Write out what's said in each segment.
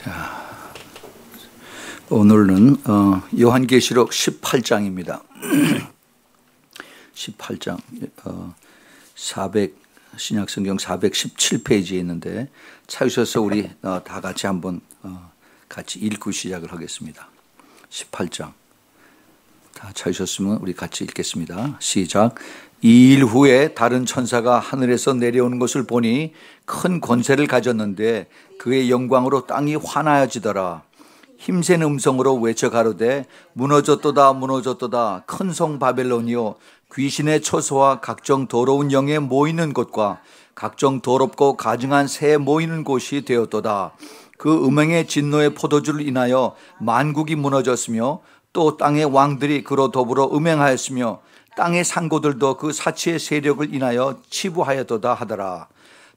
자, 오늘은 요한계시록 18장입니다. 18장 신약성경 417페이지에 있는데 찾으셔서 우리 다 같이 한번 같이 읽고 시작을 하겠습니다. 18장 다 찾으셨으면 우리 같이 읽겠습니다. 시작. 이 일 후에 다른 천사가 하늘에서 내려오는 것을 보니 큰 권세를 가졌는데 그의 영광으로 땅이 환하여지더라. 힘센 음성으로 외쳐 가로되 무너졌도다 무너졌도다 큰 성 바벨론이요 귀신의 처소와 각종 더러운 영에 모이는 곳과 각종 더럽고 가증한 새 모이는 곳이 되었도다. 그 음행의 진노의 포도주를 인하여 만국이 무너졌으며 또 땅의 왕들이 그로 더불어 음행하였으며 땅의 상고들도 그 사치의 세력을 인하여 치부하였도다 하더라.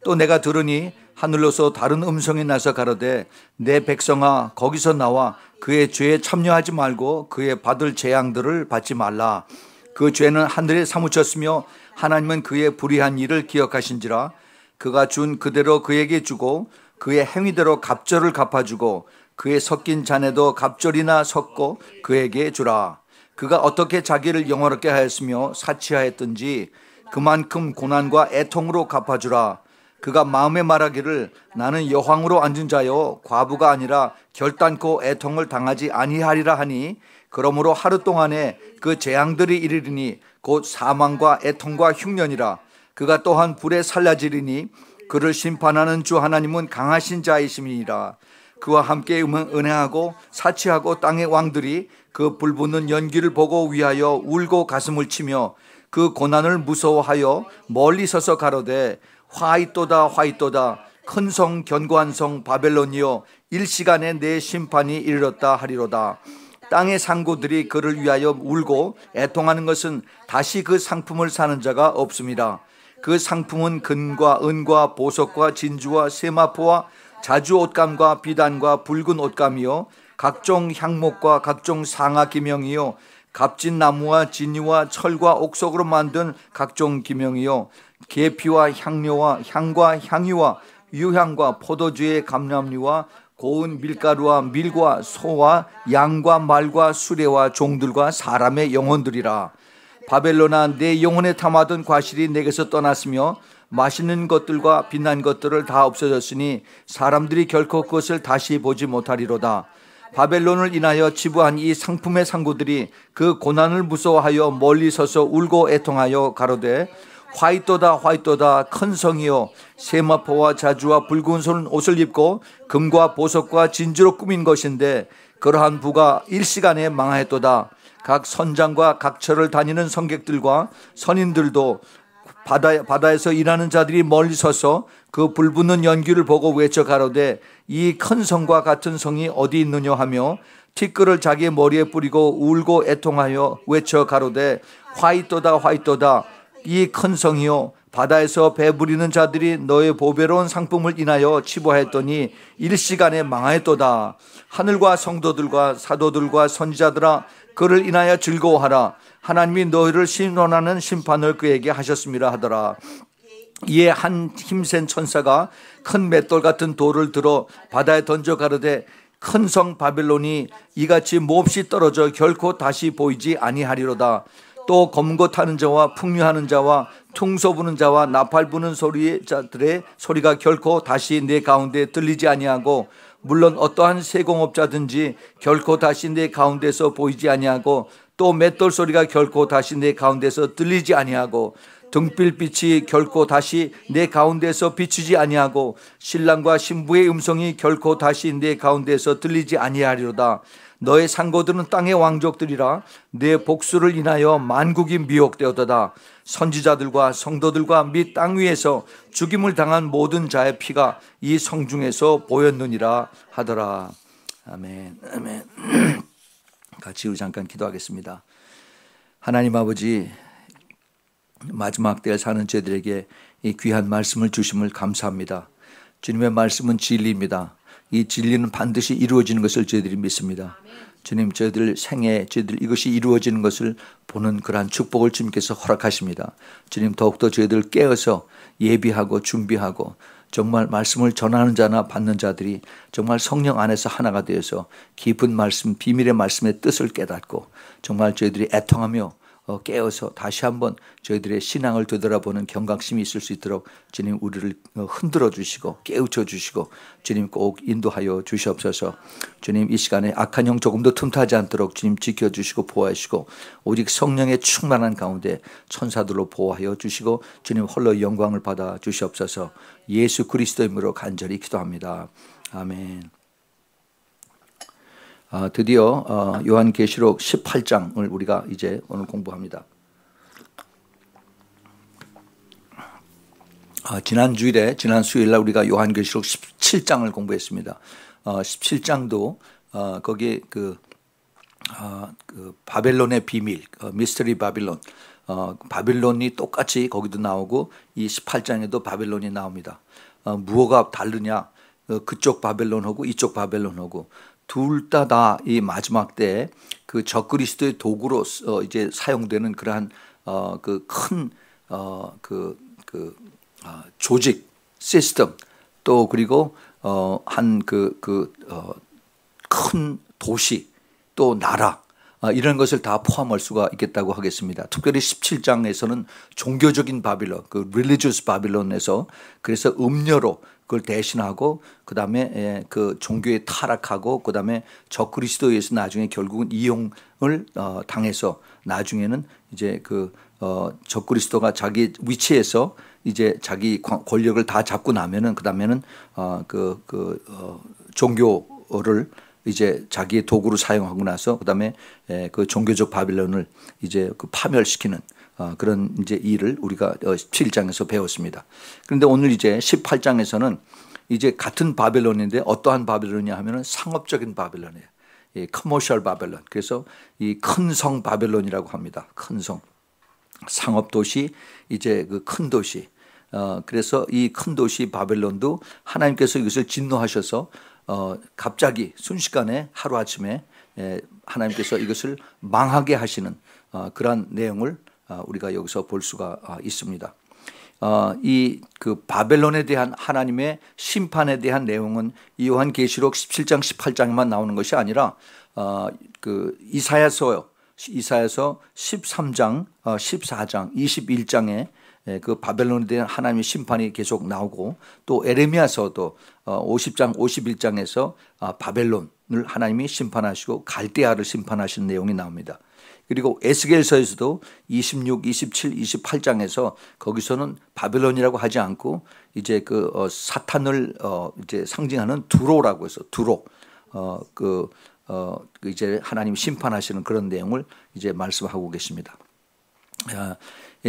또 내가 들으니 하늘로서 다른 음성이 나서 가로되 내 백성아 거기서 나와 그의 죄에 참여하지 말고 그의 받을 재앙들을 받지 말라. 그 죄는 하늘에 사무쳤으며 하나님은 그의 불의한 일을 기억하신지라. 그가 준 그대로 그에게 주고 그의 행위대로 갑절을 갚아주고 그의 섞인 잔에도 갑절이나 섞고 그에게 주라. 그가 어떻게 자기를 영화롭게 하였으며 사치하였든지 그만큼 고난과 애통으로 갚아주라. 그가 마음에 말하기를 나는 여황으로 앉은 자요 과부가 아니라 결단코 애통을 당하지 아니하리라 하니 그러므로 하루 동안에 그 재앙들이 이르리니 곧 사망과 애통과 흉년이라. 그가 또한 불에 살라지리니 그를 심판하는 주 하나님은 강하신 자이심이니라. 그와 함께 은행하고 사치하고 땅의 왕들이 그 불붙는 연기를 보고 위하여 울고 가슴을 치며 그 고난을 무서워하여 멀리 서서 가로되 화있도다 화있도다 큰 성 견고한 성 바벨론이여 일시간에 내 심판이 이르렀다 하리로다. 땅의 상고들이 그를 위하여 울고 애통하는 것은 다시 그 상품을 사는 자가 없습니다. 그 상품은 금과 은과 보석과 진주와 세마포와 자주 옷감과 비단과 붉은 옷감이요 각종 향목과 각종 상아 기명이요 값진 나무와 진유와 철과 옥석으로 만든 각종 기명이요 계피와 향료와 향과 향유와 유향과 포도주의 감람류와 고운 밀가루와 밀과 소와 양과 말과 수레와 종들과 사람의 영혼들이라. 바벨론아 내 영혼에 담아둔 과실이 내게서 떠났으며 맛있는 것들과 빛난 것들을 다 없어졌으니 사람들이 결코 그것을 다시 보지 못하리로다. 바벨론을 인하여 치부한 이 상품의 상고들이 그 고난을 무서워하여 멀리 서서 울고 애통하여 가로되 화이토다 화이토다 큰 성이여 세마포와 자주와 붉은 옷을 입고 금과 보석과 진주로 꾸민 것인데 그러한 부가 일시간에 망하였도다. 각 선장과 각 처를 다니는 성객들과 선인들도 바다에서 일하는 자들이 멀리 서서 그 불붙는 연기를 보고 외쳐 가로되 이 큰 성과 같은 성이 어디 있느냐 하며 티끌을 자기의 머리에 뿌리고 울고 애통하여 외쳐 가로되 화이토다 화이토다 이 큰 성이요 바다에서 배부리는 자들이 너의 보배로운 상품을 인하여 치부하였더니 일시간에 망하였도다. 하늘과 성도들과 사도들과 선지자들아 그를 인하여 즐거워하라. 하나님이 너희를 심론하는 심판을 그에게 하셨음이라 하더라. 이에 한 힘센 천사가 큰 맷돌 같은 돌을 들어 바다에 던져 가로되 큰 성 바벨론이 이같이 몹시 떨어져 결코 다시 보이지 아니하리로다. 또 검고 타는 자와 풍류하는 자와 퉁소 부는 자와 나팔 부는 자들의 소리가 결코 다시 내 가운데 들리지 아니하고 물론 어떠한 세공업자든지 결코 다시 내 가운데서 보이지 아니하고 또 맷돌 소리가 결코 다시 내 가운데서 들리지 아니하고 등불빛이 결코 다시 내 가운데서 비추지 아니하고 신랑과 신부의 음성이 결코 다시 내 가운데서 들리지 아니하리로다. 너의 상고들은 땅의 왕족들이라. 내 복수를 인하여 만국이 미혹되었도다. 선지자들과 성도들과 및 땅 위에서 죽임을 당한 모든 자의 피가 이 성중에서 보였느니라 하더라. 아멘. 아멘. 같이 우리 잠깐 기도하겠습니다. 하나님 아버지, 마지막 때에 사는 저희들에게 이 귀한 말씀을 주심을 감사합니다. 주님의 말씀은 진리입니다. 이 진리는 반드시 이루어지는 것을 저희들이 믿습니다. 주님, 저희들 생애 저희들 이것이 이루어지는 것을 보는 그러한 축복을 주님께서 허락하십니다. 주님, 더욱더 저희들 깨어서 예비하고 준비하고 정말 말씀을 전하는 자나 받는 자들이 정말 성령 안에서 하나가 되어서 깊은 말씀, 비밀의 말씀의 뜻을 깨닫고 정말 저희들이 애통하며 깨어서 다시 한번 저희들의 신앙을 되돌아보는 경각심이 있을 수 있도록 주님 우리를 흔들어 주시고 깨우쳐 주시고 주님 꼭 인도하여 주시옵소서. 주님 이 시간에 악한 영 조금도 틈타지 않도록 주님 지켜주시고 보호하시고 오직 성령의 충만한 가운데 천사들로 보호하여 주시고 주님 홀로 영광을 받아 주시옵소서. 예수 그리스도의 이름으로 간절히 기도합니다. 아멘. 드디어 요한계시록 18장을 우리가 이제 오늘 공부합니다. 지난 수요일날 우리가 요한계시록 17장을 공부했습니다. 17장도 거기에 그 바벨론의 비밀, 미스터리 바빌론, 바빌론이 똑같이 거기도 나오고 이 18장에도 바벨론이 나옵니다. 무엇가 다르냐? 그쪽 바벨론하고 이쪽 바벨론하고 둘 다 이 마지막 때 그 적그리스도의 도구로 이제 사용되는 그러한 그 큰 조직, 시스템 또 그리고 한 큰 도시 또 나라 이런 것을 다 포함할 수가 있겠다고 하겠습니다. 특별히 17장에서는 종교적인 바빌론, 그 religious 바빌론에서 그래서 음료로 그걸 대신하고 그다음에 그 종교에 타락하고 그다음에 적그리스도에서 나중에 결국은 이용을 당해서 나중에는 이제 그 적그리스도가 자기 위치에서 이제 자기 권력을 다 잡고 나면은 그다음에는 종교를 이제 자기의 도구로 사용하고 나서 그다음에 그 종교적 바빌론을 이제 그 파멸시키는 그런 이제 일을 우리가 17장에서 배웠습니다. 그런데 오늘 이제 18장에서는 이제 같은 바벨론인데 어떠한 바벨론이냐 하면은 상업적인 바벨론이에요. 이 커머셜 바벨론. 그래서 이 큰 성 바벨론이라고 합니다. 큰 성. 상업 도시 이제 그 큰 도시. 그래서 이 큰 도시 바벨론도 하나님께서 이것을 진노하셔서 갑자기 순식간에 하루아침에 하나님께서 이것을 망하게 하시는 그러한 내용을 우리가 여기서 볼 수가 있습니다. 이 그 바벨론에 대한 하나님의 심판에 대한 내용은 요한계시록 17장 18장에만 나오는 것이 아니라 그 이사야서 13장 14장 21장에 그 바벨론에 대한 하나님의 심판이 계속 나오고 또 에레미야서도 50장 51장에서 바벨론을 하나님이 심판하시고 갈대아를 심판하신 내용이 나옵니다. 그리고 에스겔서에서도 26, 27, 28장에서 거기서는 바벨론이라고 하지 않고 이제 그 사탄을 이제 상징하는 두로라고 해서 두로 이제 하나님이 심판하시는 그런 내용을 이제 말씀하고 계십니다.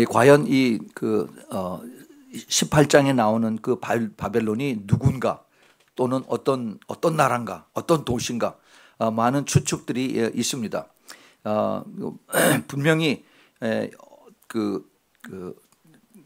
과연 이 그 18장에 나오는 그 바벨론이 누군가 또는 어떤 나라인가 어떤 도시인가 많은 추측들이 있습니다. 분명히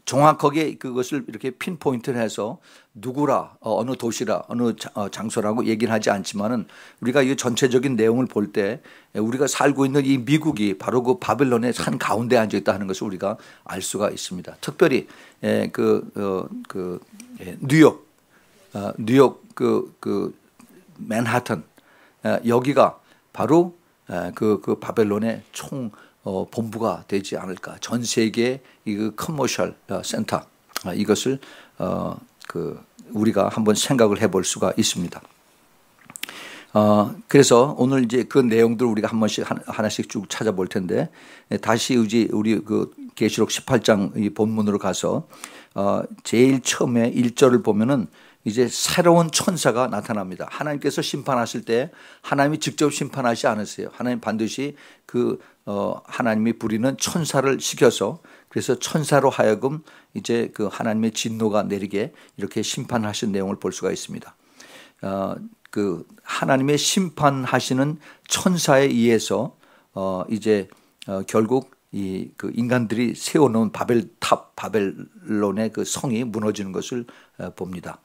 정확하게 그것을 이렇게 핀포인트를 해서 누구라 어느 도시라 어느 장소라고 얘기를 하지 않지만은 우리가 이 전체적인 내용을 볼 때 우리가 살고 있는 이 미국이 바로 그 바벨론의 산 가운데 앉아 있다 하는 것을 우리가 알 수가 있습니다. 특별히 뉴욕 그 맨하튼 여기가 바로 그 바벨론의 총 본부가 되지 않을까. 전 세계 이 커머셜 센터 이것을 우리가 한번 생각을 해볼 수가 있습니다. 그래서 오늘 이제 그 내용들 우리가 한 번씩 하나씩 쭉 찾아볼 텐데 다시 우리 그 계시록 18장 이 본문으로 가서 제일 처음에 1절을 보면은 이제 새로운 천사가 나타납니다. 하나님께서 심판하실 때 하나님이 직접 심판하지 않으세요. 하나님 반드시 하나님이 부리는 천사를 시켜서 그래서 천사로 하여금 이제 그 하나님의 진노가 내리게 이렇게 심판하신 내용을 볼 수가 있습니다. 그 하나님의 심판하시는 천사에 의해서 이제 결국 그 인간들이 세워놓은 바벨론의 그 성이 무너지는 것을 봅니다.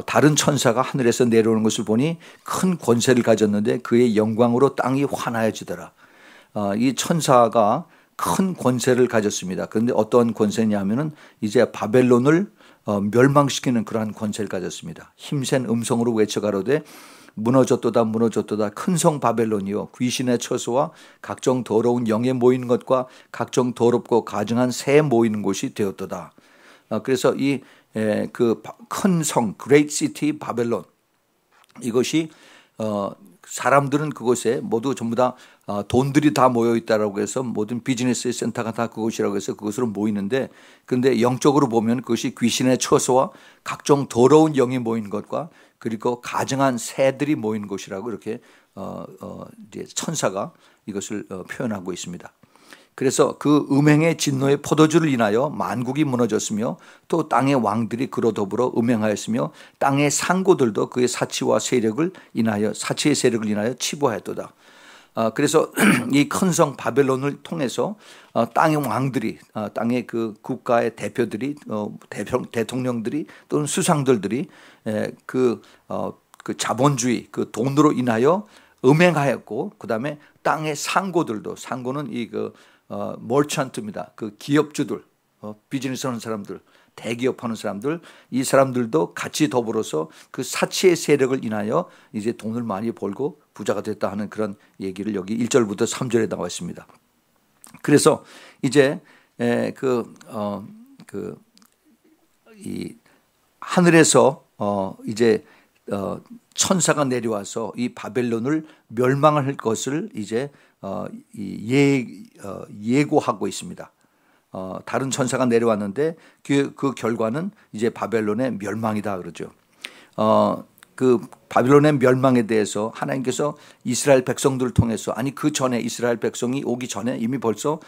다른 천사가 하늘에서 내려오는 것을 보니 큰 권세를 가졌는데 그의 영광으로 땅이 환하여지더라. 이 천사가 큰 권세를 가졌습니다. 그런데 어떤 권세냐면은 이제 바벨론을 멸망시키는 그러한 권세를 가졌습니다. 힘센 음성으로 외쳐가로되 무너졌도다 무너졌도다 큰 성 바벨론이요 귀신의 처소와 각종 더러운 영에 모이는 것과 각종 더럽고 가증한 새 모이는 곳이 되었도다. 그래서 이 그 큰 성 Great City 바벨론 이것이 사람들은 그곳에 모두 전부 다 돈들이 다 모여 있다라고 해서 모든 비즈니스 센터가 다 그곳이라고 해서 그것으로 모이는데, 그런데 영적으로 보면 그것이 귀신의 처소와 각종 더러운 영이 모인 것과 그리고 가증한 새들이 모인 곳이라고 이렇게 이제 천사가 이것을 표현하고 있습니다. 그래서 그 음행의 진노의 포도주를 인하여 만국이 무너졌으며 또 땅의 왕들이 그로 더불어 음행하였으며 땅의 상고들도 그의 사치와 세력을 인하여 사치의 세력을 인하여 치부하였도다. 그래서 이 큰 성 바벨론을 통해서 땅의 왕들이 땅의 그 국가의 대표들이 대통령들이 또는 수상들이 그 자본주의 그 돈으로 인하여 음행하였고, 그 다음에 땅의 상고들도, 상고는 이 머천트입니다. 그 기업주들, 비즈니스 하는 사람들, 대기업 하는 사람들, 이 사람들도 같이 더불어서 그 사치의 세력을 인하여 이제 돈을 많이 벌고 부자가 됐다 하는 그런 얘기를 여기 1절부터 3절에 나와 있습니다. 그래서 이제 이 하늘에서 이제 천사가 내려와서 이 바벨론을 멸망을 할 것을 이제 예고하고 있습니다. 다른 천사가 내려왔는데 그 결과는 이제 바벨론의 멸망이다 그러죠. 그 바벨론의 멸망에 대해서 하나님께서 이스라엘 백성들을 통해서, 아니 그 전에 이스라엘 백성이 오기 전에 이미 벌써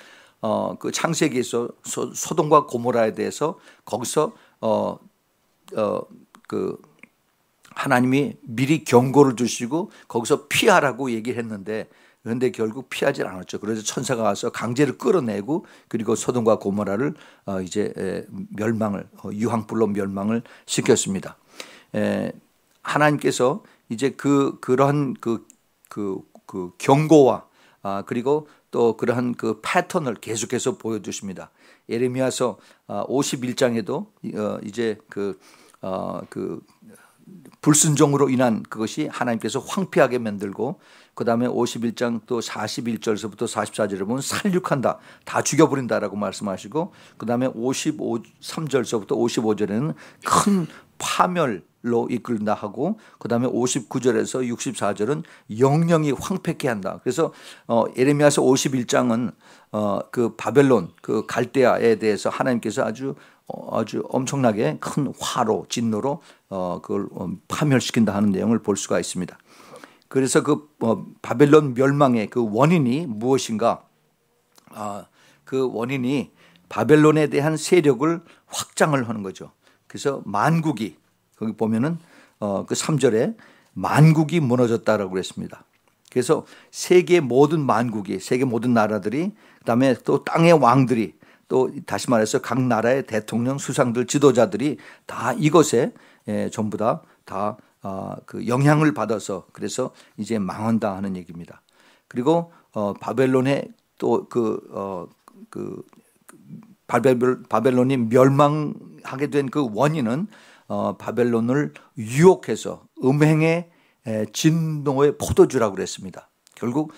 그 창세기에서 소돔과 고모라에 대해서 거기서 그 하나님이 미리 경고를 주시고 거기서 피하라고 얘기했는데, 그런데 결국 피하지 않았죠. 그래서 천사가 와서 강제를 끌어내고 그리고 소돔과 고모라를 이제 멸망을 유황불로 멸망을 시켰습니다. 하나님께서 이제 그러한 그 경고와 그리고 또 그러한 그 패턴을 계속해서 보여주십니다. 예레미야서 51장에도 이제 그 불순종으로 인한 그것이 하나님께서 황폐하게 만들고, 그 다음에 51장 또 41절서부터 44절에 보면 살육한다, 다 죽여버린다라고 말씀하시고, 그 다음에 53절서부터 55절에는 큰 파멸로 이끌다 하고, 그 다음에 59절에서 64절은 영영이 황폐케 한다. 그래서 예레미야서 51장은 그 바벨론 그 갈대아에 대해서 하나님께서 아주 엄청나게 큰 화로 진노로 그걸 파멸시킨다 하는 내용을 볼 수가 있습니다. 그래서 그 바벨론 멸망의 그 원인이 무엇인가? 그 원인이 바벨론에 대한 세력을 확장을 하는 거죠. 그래서 만국이, 거기 보면은 그 3절에 만국이 무너졌다라고 그랬습니다. 그래서 세계 모든 만국이, 세계 모든 나라들이, 그다음에 또 땅의 왕들이, 또 다시 말해서 각 나라의 대통령, 수상들, 지도자들이 다 이것에 전부 다 그 영향을 받아서 그래서 이제 망한다 하는 얘기입니다. 그리고 바벨론의 또 바벨론이 멸망하게 된 그 원인은 바벨론을 유혹해서 음행의 진노의 포도주라고 그랬습니다. 결국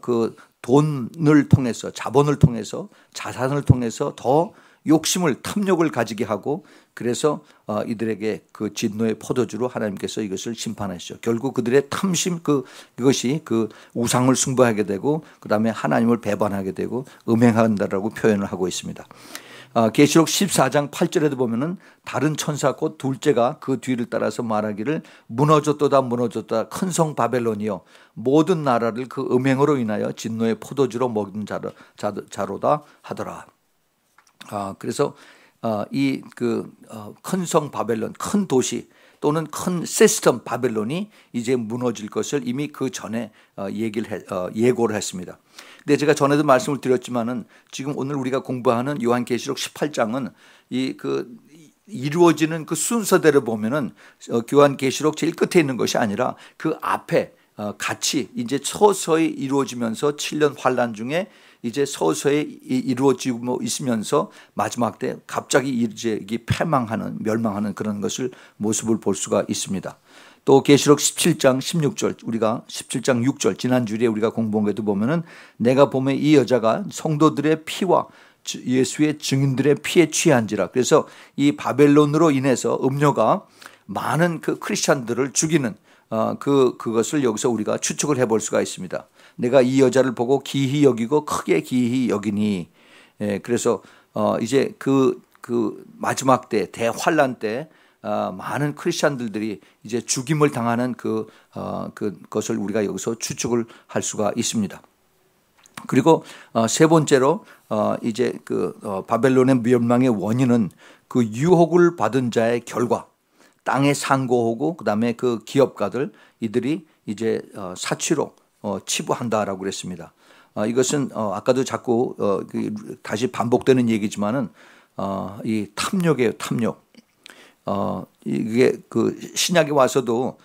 그 돈을 통해서, 자본을 통해서, 자산을 통해서 더 욕심을, 탐욕을 가지게 하고, 그래서 이들에게 그 진노의 포도주로 하나님께서 이것을 심판하시죠. 결국 그들의 탐심, 그것이 그 우상을 숭배하게 되고, 그 다음에 하나님을 배반하게 되고 음행한다라고 표현을 하고 있습니다. 계시록 14장 8절에도 보면은 다른 천사 곧 둘째가 그 뒤를 따라서 말하기를 무너졌도다 무너졌도다 큰 성 바벨론이여 모든 나라를 그 음행으로 인하여 진노의 포도주로 먹인 자로다 하더라. 그래서 이 큰 성 바벨론, 큰 도시 또는 큰 시스템 바벨론이 이제 무너질 것을 이미 그 전에 예고를 했습니다. 근데 제가 전에도 말씀을 드렸지만은 지금 오늘 우리가 공부하는 요한계시록 18장은 이루어지는 그 순서대로 보면은 요한계시록 제일 끝에 있는 것이 아니라 그 앞에 같이 이제 서서히 이루어지면서 7년 환란 중에 이제 서서히 이루어지고 있으면서 마지막 때 갑자기 이제 이게 패망하는 멸망하는 그런 것을 모습을 볼 수가 있습니다. 또 계시록 17장 16절 우리가 17장 6절 지난주에 우리가 공부한 것도 보면은 내가 보면 이 여자가 성도들의 피와 예수의 증인들의 피에 취한지라. 그래서 이 바벨론으로 인해서 음료가 많은 그 크리스찬들을 죽이는 그것을 여기서 우리가 추측을 해볼 수가 있습니다. 내가 이 여자를 보고 기히 여기고 크게 기히 여기니. 그래서 이제 그 마지막 때 대환란 때 많은 크리스찬들이 이제 죽임을 당하는 그것을 우리가 여기서 추측을 할 수가 있습니다. 그리고 세 번째로 이제 바벨론의 멸망의 원인은 그 유혹을 받은 자의 결과, 땅에 상고하고 그다음에 그 기업가들 이들이 이제 사치로 치부한다라고 그랬습니다. 이것은 아까도 자꾸 다시 반복되는 얘기지만은 이 탐욕이에요, 탐욕. 이게 그 신약에 와서도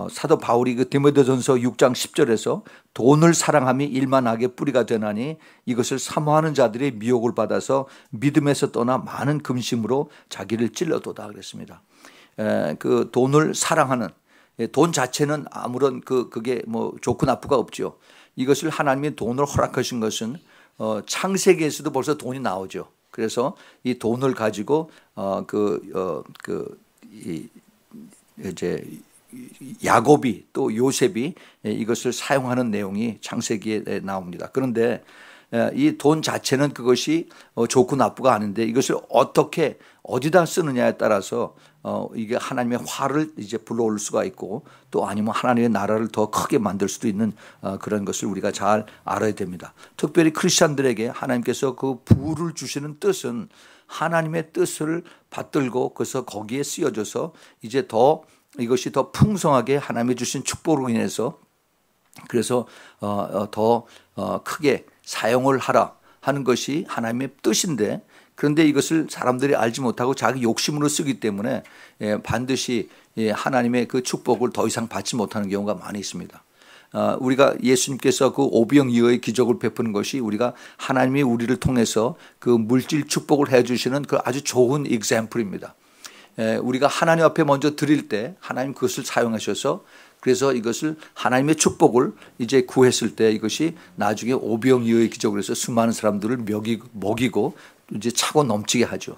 사도 바울이 그 디모데전서 6장 10절에서 돈을 사랑함이 일만 악의 뿌리가 되나니 이것을 사모하는 자들이 미혹을 받아서 믿음에서 떠나 많은 금심으로 자기를 찔러도다 그랬습니다. 그 돈을 사랑하는 돈 자체는 아무런 그게 뭐 좋고 나쁘가 없죠. 이것을 하나님이 돈을 허락하신 것은 창세기에서도 벌써 돈이 나오죠. 그래서 이 돈을 가지고 이제 야곱이 또 요셉이 이것을 사용하는 내용이 창세기에 나옵니다. 그런데 이 돈 자체는 그것이 좋고 나쁘가 아닌데 이것을 어떻게 어디다 쓰느냐에 따라서 이게 하나님의 화를 이제 불러올 수가 있고 또 아니면 하나님의 나라를 더 크게 만들 수도 있는 그런 것을 우리가 잘 알아야 됩니다. 특별히 크리스찬들에게 하나님께서 그 부를 주시는 뜻은 하나님의 뜻을 받들고 그래서 거기에 쓰여져서 이제 더 이것이 더 풍성하게 하나님이 주신 축복으로 인해서 그래서 더 크게 사용을 하라 하는 것이 하나님의 뜻인데 그런데 이것을 사람들이 알지 못하고 자기 욕심으로 쓰기 때문에 반드시 하나님의 그 축복을 더 이상 받지 못하는 경우가 많이 있습니다. 우리가 예수님께서 그 오병이어의 기적을 베푸는 것이 우리가 하나님이 우리를 통해서 그 물질 축복을 해 주시는 그 아주 좋은 example입니다. 우리가 하나님 앞에 먼저 드릴 때 하나님 그것을 사용하셔서 그래서 이것을 하나님의 축복을 이제 구했을 때 이것이 나중에 오병이어의 기적으로 해서 수많은 사람들을 먹이고 이제 차고 넘치게 하죠.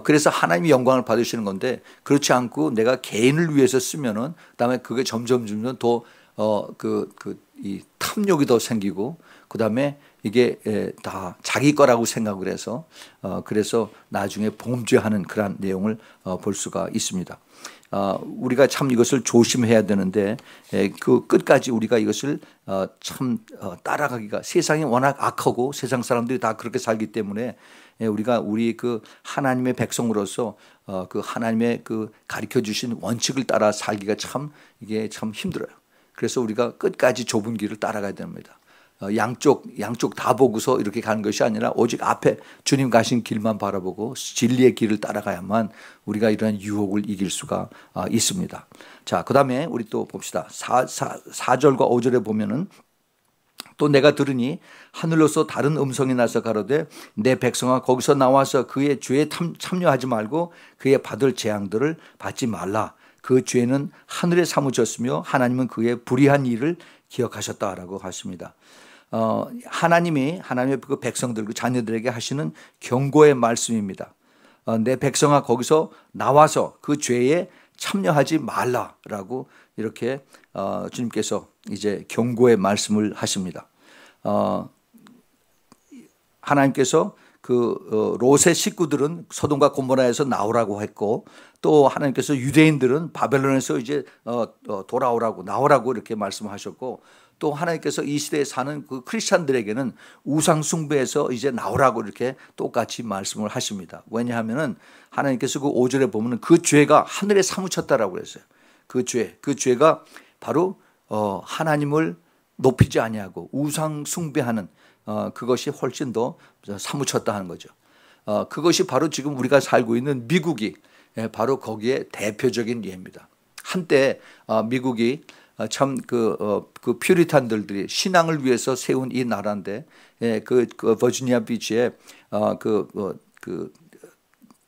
그래서 하나님이 영광을 받으시는 건데 그렇지 않고 내가 개인을 위해서 쓰면은 그다음에 그게 점점 더 이 탐욕이 더 생기고 그다음에 이게 다 자기 거라고 생각을 해서 그래서 나중에 범죄하는 그런 내용을 볼 수가 있습니다. 우리가 참 이것을 조심해야 되는데 그 끝까지 우리가 이것을 참 따라가기가 세상이 워낙 악하고 세상 사람들이 다 그렇게 살기 때문에 우리가 우리 그 하나님의 백성으로서 그 하나님의 그 가르쳐 주신 원칙을 따라 살기가 참 이게 참 힘들어요. 그래서 우리가 끝까지 좁은 길을 따라가야 됩니다. 양쪽 다 보고서 이렇게 가는 것이 아니라 오직 앞에 주님 가신 길만 바라보고 진리의 길을 따라가야만 우리가 이러한 유혹을 이길 수가 있습니다. 자, 그다음에 우리 또 봅시다. 4절과 5절에 보면은 또 내가 들으니 하늘로서 다른 음성이 나서 가로되 내 백성아 거기서 나와서 그의 죄에 참여하지 말고 그의 받을 재앙들을 받지 말라. 그 죄는 하늘에 사무쳤으며 하나님은 그의 불의한 일을 기억하셨다라고 하십니다. 하나님의 그 백성들, 그 자녀들에게 하시는 경고의 말씀입니다. 내 백성아 거기서 나와서 그 죄에 참여하지 말라라고 이렇게 주님께서 이제 경고의 말씀을 하십니다. 하나님께서 그 롯의 식구들은 소돔과 고모라에서 나오라고 했고 또 하나님께서 유대인들은 바벨론에서 이제 돌아오라고 나오라고 이렇게 말씀하셨고 또 하나님께서 이 시대에 사는 그 크리스찬들에게는 우상 숭배에서 이제 나오라고 이렇게 똑같이 말씀을 하십니다. 왜냐하면은 하나님께서 그 5절에 보면은 그 죄가 하늘에 사무쳤다라고 했어요. 그 죄가 바로 하나님을 높이지 아니하고 우상 숭배하는 그것이 훨씬 더 사무쳤다 하는 거죠. 그것이 바로 지금 우리가 살고 있는 미국이 바로 거기에 대표적인 예입니다. 한때 미국이 참 그 퓨리탄들이 신앙을 위해서 세운 이 나라인데, 그 버지니아 비치에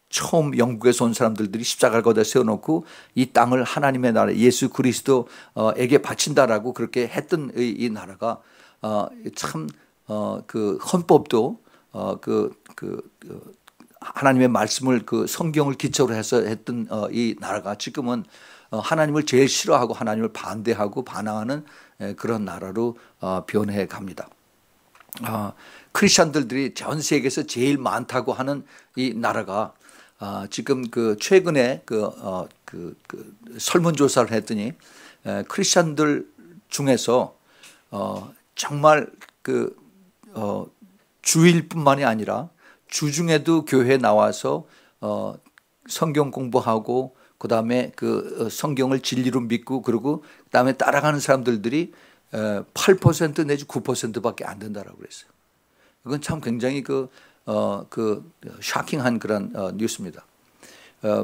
처음 영국에서 온 사람들이 십자가를 거기다 세워놓고 이 땅을 하나님의 나라 예수 그리스도에게 바친다라고 그렇게 했던 이 나라가 참 그 헌법도 하나님의 말씀을 그 성경을 기초로 해서 했던 이 나라가 지금은 하나님을 제일 싫어하고 하나님을 반대하고 반항하는 그런 나라로 변해 갑니다. 크리스천들이 전 세계에서 제일 많다고 하는 이 나라가 지금 그 최근에 설문조사를 했더니 크리스천들 중에서 정말 주일뿐만이 아니라 주중에도 교회에 나와서 성경 공부하고 그다음에 그 성경을 진리로 믿고 그리고 그다음에 따라가는 사람들이 8% 내지 9%밖에 안 된다라고 그랬어요. 이건 참 굉장히 샤킹한 그런 뉴스입니다.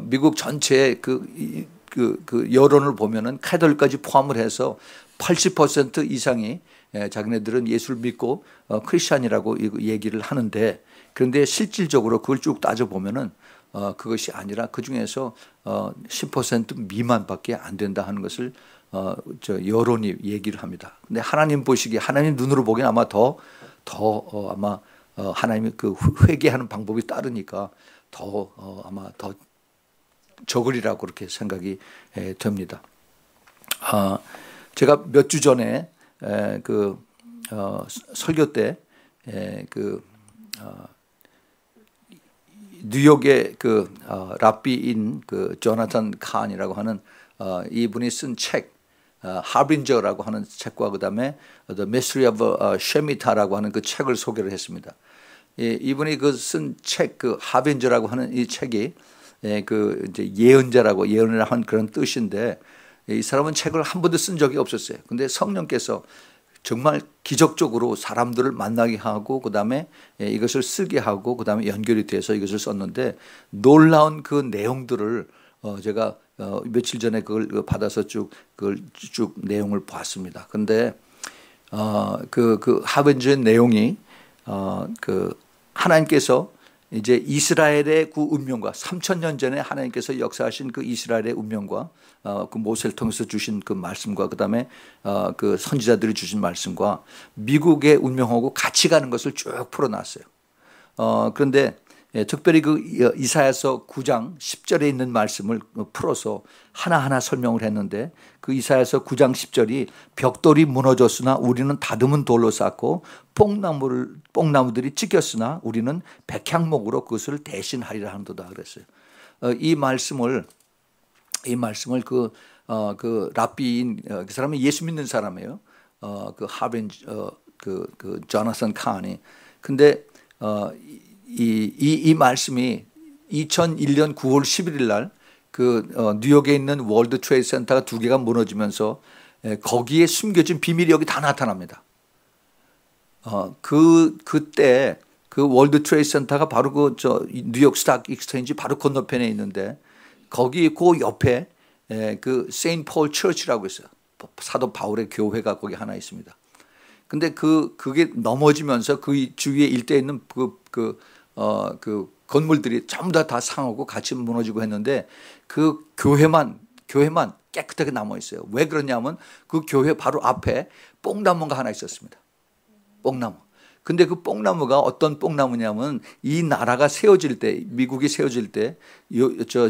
미국 전체의 그 여론을 보면은 카톨릭까지 포함을 해서 80% 이상이 자기네들은 예수를 믿고 크리스찬이라고 얘기를 하는데, 그런데 실질적으로 그걸 쭉 따져 보면은 그것이 아니라 그 중에서 10% 미만밖에 안 된다 하는 것을 여론이 얘기를 합니다. 근데 하나님 보시기에 하나님 눈으로 보기엔 아마 아마 하나님의 그 회개하는 방법이 따르니까 아마 더 적으리라고 그렇게 생각이 됩니다. 제가 몇 주 전에 설교 때 뉴욕의 랍비인 조나탄 칸이라고 하는 이분이 쓴 책, 하빈저라고 하는 책과 그다음에 The Mystery of Shemitah라고 하는 그 책을 소개를 했습니다. 이분이 쓴 책, 하빈저라고 하는 이 책이 이제 예언자라고 예언을 한 그런 뜻인데, 이 사람은 책을 한 번도 쓴 적이 없었어요. 근데 성령께서 정말 기적적으로 사람들을 만나게 하고 그다음에 이것을 쓰게 하고 그다음에 연결이 돼서 이것을 썼는데, 놀라운 그 내용들을 제가 며칠 전에 그걸 받아서 그걸 쭉 내용을 봤습니다. 근데 하벤저의 내용이 하나님께서 이제 이스라엘의 그 운명과 3,000년 전에 하나님께서 역사하신 그 이스라엘의 운명과 그 모세를 통해서 주신 그 말씀과 그다음에 그 선지자들이 주신 말씀과 미국의 운명하고 같이 가는 것을 쭉 풀어놨어요. 그런데 특별히 그 이사야서 9장 10절에 있는 말씀을 풀어서 하나하나 설명을 했는데, 그 이사야서 9장 10절이 벽돌이 무너졌으나 우리는 다듬은 돌로 쌓고 뽕나무들이 찢겼으나 우리는 백향목으로 그것을 대신하리라 한도다 그랬어요. 이 말씀을 그 랍비인 그 사람은 예수 믿는 사람이에요. 조나선 칸이. 근데 이 말씀이 2001년 9월 11일 날 뉴욕에 있는 월드 트레이드 센터가 2개가 무너지면서 거기에 숨겨진 비밀이 여기 다 나타납니다. 그때 그 월드 트레이드 센터가 바로 뉴욕 스탁 익스체인지 바로 건너편에 있는데, 거기 그 옆에 그 세인트 폴 처치라고 있어요. 사도 바울의 교회가 거기 하나 있습니다. 근데 그게 넘어지면서 그 주위에 일대에 있는 그 건물들이 전부 다 상하고 같이 무너지고 했는데, 그 교회만 깨끗하게 남아 있어요. 왜 그러냐면 그 교회 바로 앞에 뽕나무가 하나 있었습니다. 뽕나무. 근데 그 뽕나무가 어떤 뽕나무냐면, 이 나라가 세워질 때, 미국이 세워질 때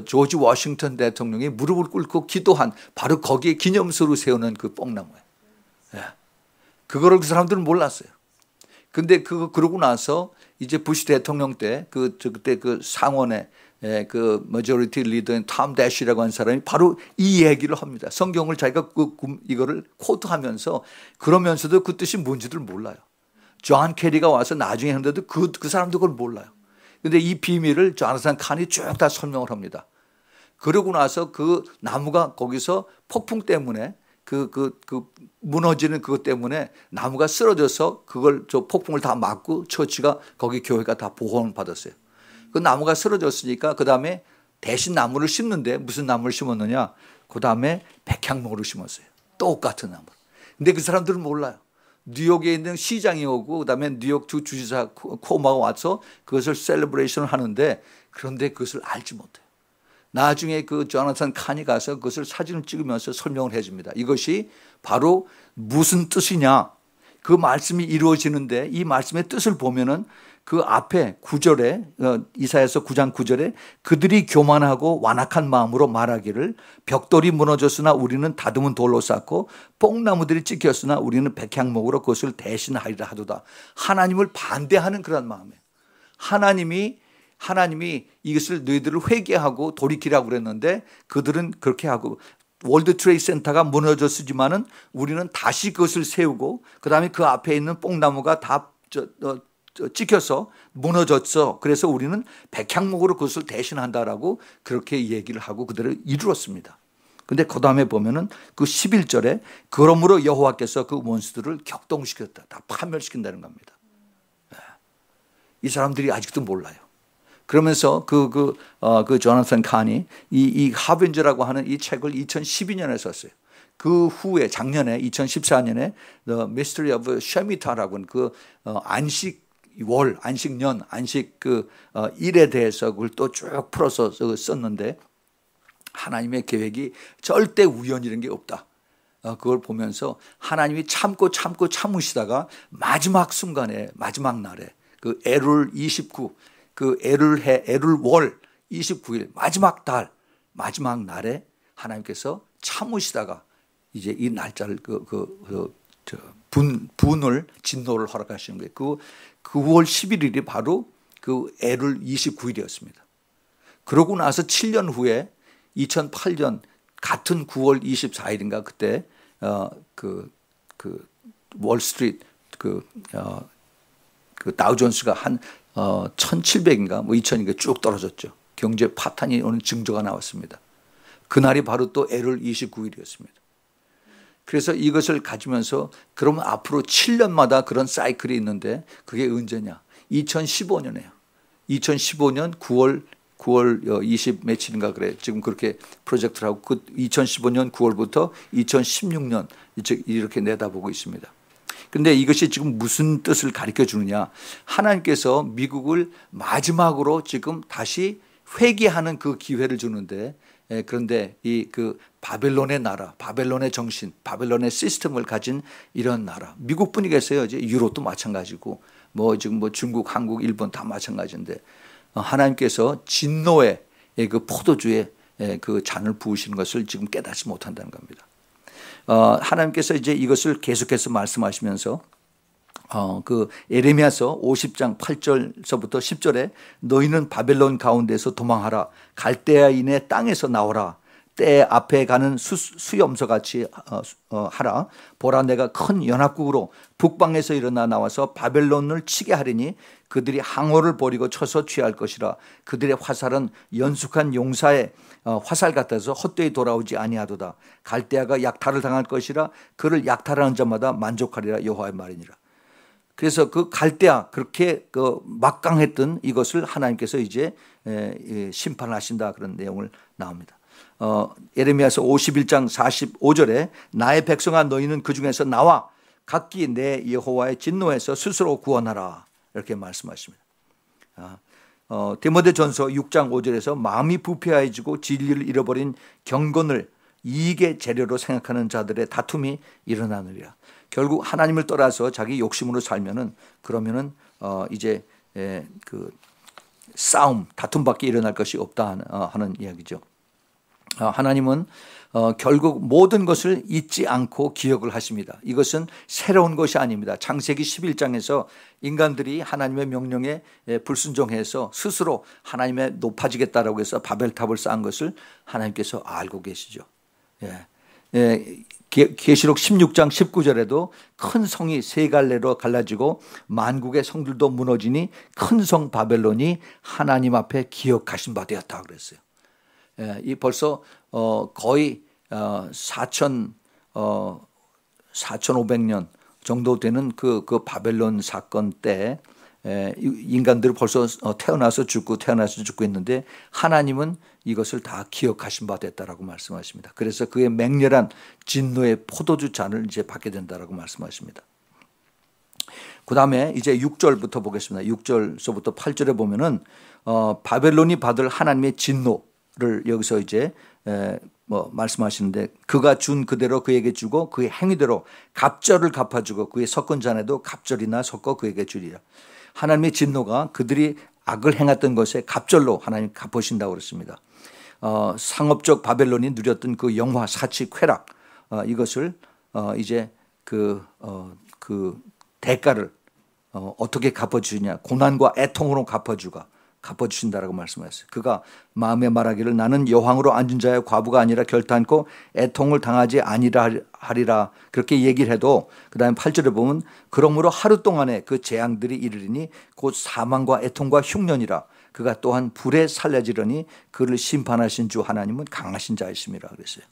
조지 워싱턴 대통령이 무릎을 꿇고 기도한 바로 거기에 기념수로 세우는 그 뽕나무예요. 그거를 그 사람들은 몰랐어요. 근데 그러고 나서 이제 부시 대통령 때 그때 상원의 그 머저리티 리더인 톰 대쉬라고 하는 사람이 바로 이 얘기를 합니다. 성경을 자기가 이거를 코트하면서, 그러면서도 그 뜻이 뭔지를 몰라요. 존 캐리가 와서 나중에 했는데도 그 사람도 그걸 몰라요. 근데 이 비밀을 조나산 칸이 쭉 다 설명을 합니다. 그러고 나서 그 나무가 거기서 폭풍 때문에 무너지는 그것 때문에 나무가 쓰러져서 그걸 폭풍을 다 막고 처치가 거기 교회가 다 보호를 받았어요. 그 나무가 쓰러졌으니까 그 다음에 대신 나무를 심는데 무슨 나무를 심었느냐? 그 다음에 백향목을 심었어요. 똑같은 나무. 근데 그 사람들은 몰라요. 뉴욕에 있는 시장이 오고 그다음에 뉴욕 주지사 코마가 와서 그것을 셀러브레이션을 하는데 그런데 그것을 알지 못해요. 나중에 그 조나산 칸이 가서 그것을 사진을 찍으면서 설명을 해줍니다. 이것이 바로 무슨 뜻이냐. 그 말씀이 이루어지는데 이 말씀의 뜻을 보면은 그 앞에 9절에 이사야서 9장 9절에 그들이 교만하고 완악한 마음으로 말하기를 벽돌이 무너졌으나 우리는 다듬은 돌로 쌓고 뽕나무들이 찍혔으나 우리는 백향목으로 그것을 대신하리라 하도다. 하나님을 반대하는 그런 마음이에요. 하나님이 이것을 너희들을 회개하고 돌이키라고 그랬는데 그들은 그렇게 하고 월드 트레이드 센터가 무너졌지만은 우리는 다시 그것을 세우고 그다음에 그 앞에 있는 뽕나무가 다 찍혀서 무너졌어. 그래서 우리는 백향목으로 그것을 대신한다라고 그렇게 얘기를 하고 그들을 이루었습니다. 근데 그 다음에 보면은 그 11절에 그러므로 여호와께서 그 원수들을 격동시켰다. 다 파멸시킨다는 겁니다. 이 사람들이 아직도 몰라요. 그러면서 그 조나산 칸이 이 하벤저라고 하는 이 책을 2012년에 썼어요. 그 후에 작년에 2014년에 The Mystery of Shemitah라고 하는 그 안식월, 안식년, 안식 일에 대해서 그걸 또 쭉 풀어서 썼는데 하나님의 계획이 절대 우연이라는 게 없다. 그걸 보면서 하나님이 참으시다가 마지막 순간에 마지막 날에 그 엘룰 29 그 엘룰월 29일 마지막 달 마지막 날에 하나님께서 참으시다가 이제 이 날짜를 분을 진노를 허락하시는 거예요. 그 9월 11일이 바로 그 엘룰 29일이었습니다. 그러고 나서 7년 후에 2008년 같은 9월 24일인가 그때 그 월스트리트 그 다우존스가 한 1700인가 뭐 2000인가 쭉 떨어졌죠. 경제 파탄이 오는 징조가 나왔습니다. 그날이 바로 또 엘룰 29일이었습니다. 그래서 이것을 가지면서 그러면 앞으로 7년마다 그런 사이클이 있는데 그게 언제냐? 2015년이에요. 2015년 9월 20 며칠인가 그래. 지금 그렇게 프로젝트를 하고 그 2015년 9월부터 2016년 이렇게 내다보고 있습니다. 근데 이것이 지금 무슨 뜻을 가르쳐 주느냐. 하나님께서 미국을 마지막으로 지금 다시 회개하는 그 기회를 주는데 그런데 그 바벨론의 나라, 바벨론의 정신, 바벨론의 시스템을 가진 이런 나라. 미국뿐이겠어요. 이제 유럽도 마찬가지고 지금 중국, 한국, 일본 다 마찬가지인데 하나님께서 진노의 그 포도주에 그 잔을 부으시는 것을 지금 깨닫지 못한다는 겁니다. 하나님께서 이제 이것을 계속해서 말씀하시면서 그 예레미야서 50장 8절서부터 10절에 너희는 바벨론 가운데서 도망하라 갈대아인의 땅에서 나오라 때 앞에 가는 수염소같이 하라 보라 내가 큰 연합국으로 북방에서 일어나 나와서 바벨론을 치게 하리니 그들이 항오를 버리고 쳐서 취할 것이라 그들의 화살은 연숙한 용사의 화살 같아서 헛되이 돌아오지 아니하도다 갈대아가 약탈을 당할 것이라 그를 약탈하는 자마다 만족하리라 여호와의 말이니라. 그래서 그 갈대아 그렇게 막강했던 이것을 하나님께서 이제 심판하신다 그런 내용을 나옵니다. 예레미야서 51장 45절에 나의 백성아 너희는 그중에서 나와 각기 내 여호와의 진노에서 스스로 구원하라 이렇게 말씀하십니다. 디모데전서 6장 5절에서 마음이 부패해지고 진리를 잃어버린 경건을 이익의 재료로 생각하는 자들의 다툼이 일어나느니라. 결국 하나님을 떠나서 자기 욕심으로 살면은 그러면은 이제 그 싸움 다툼밖에 일어날 것이 없다 하는 이야기죠. 하나님은 결국 모든 것을 잊지 않고 기억을 하십니다. 이것은 새로운 것이 아닙니다. 창세기 11장에서 인간들이 하나님의 명령에 불순종해서 스스로 하나님의 높아지겠다라고 해서 바벨탑을 쌓은 것을 하나님께서 알고 계시죠. 계시록 16장 19절에도 큰 성이 세 갈래로 갈라지고 만국의 성들도 무너지니 큰 성 바벨론이 하나님 앞에 기억하신 바 되었다 그랬어요. 이 벌써 거의 4,500년 정도 되는 그 바벨론 사건 때 인간들은 벌써 태어나서 죽고 있는데 하나님은 이것을 다 기억하신 바 됐다라고 말씀하십니다. 그래서 그의 맹렬한 진노의 포도주 잔을 이제 받게 된다라고 말씀하십니다. 그 다음에 이제 6절부터 보겠습니다. 6절서부터 8절에 보면은 바벨론이 받을 하나님의 진노를 여기서 이제 말씀하시는데, 그가 준 그대로 그에게 주고 그의 행위대로 갑절을 갚아주고 그의 섞은 잔에도 갑절이나 섞어 그에게 주리라. 하나님의 진노가 그들이 악을 행했던 것에 갑절로 하나님 갚으신다고 그랬습니다. 상업적 바벨론이 누렸던 그 영화, 사치, 쾌락, 이것을 이제 그 대가를 어떻게 갚아주느냐, 고난과 애통으로 갚아주신다라고 말씀하셨어요. 그가 마음에 말하기를 나는 여왕으로 앉은 자의 과부가 아니라 결탄코 애통을 당하지 아니라 하리라, 그렇게 얘기를 해도 그 다음에 8절에 보면 그러므로 하루 동안에 그 재앙들이 이르리니 곧 사망과 애통과 흉년이라. 그가 또한 불에 살려지려니 그를 심판하신 주 하나님은 강하신 자이심이라 그랬어요.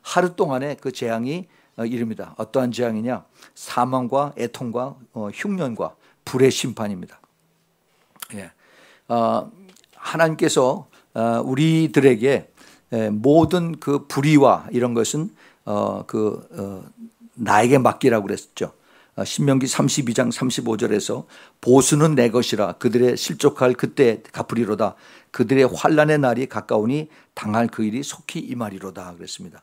하루 동안에 그 재앙이 이릅니다. 어떠한 재앙이냐? 사망과 애통과 흉년과 불의 심판입니다. 예. 하나님께서 우리들에게 모든 그 불의와 이런 것은 나에게 맡기라고 그랬죠. 신명기 32장 35절에서 보수는 내 것이라 그들의 실족할 그때 갚으리로다. 그들의 환난의 날이 가까우니 당할 그 일이 속히 임하리로다 그랬습니다.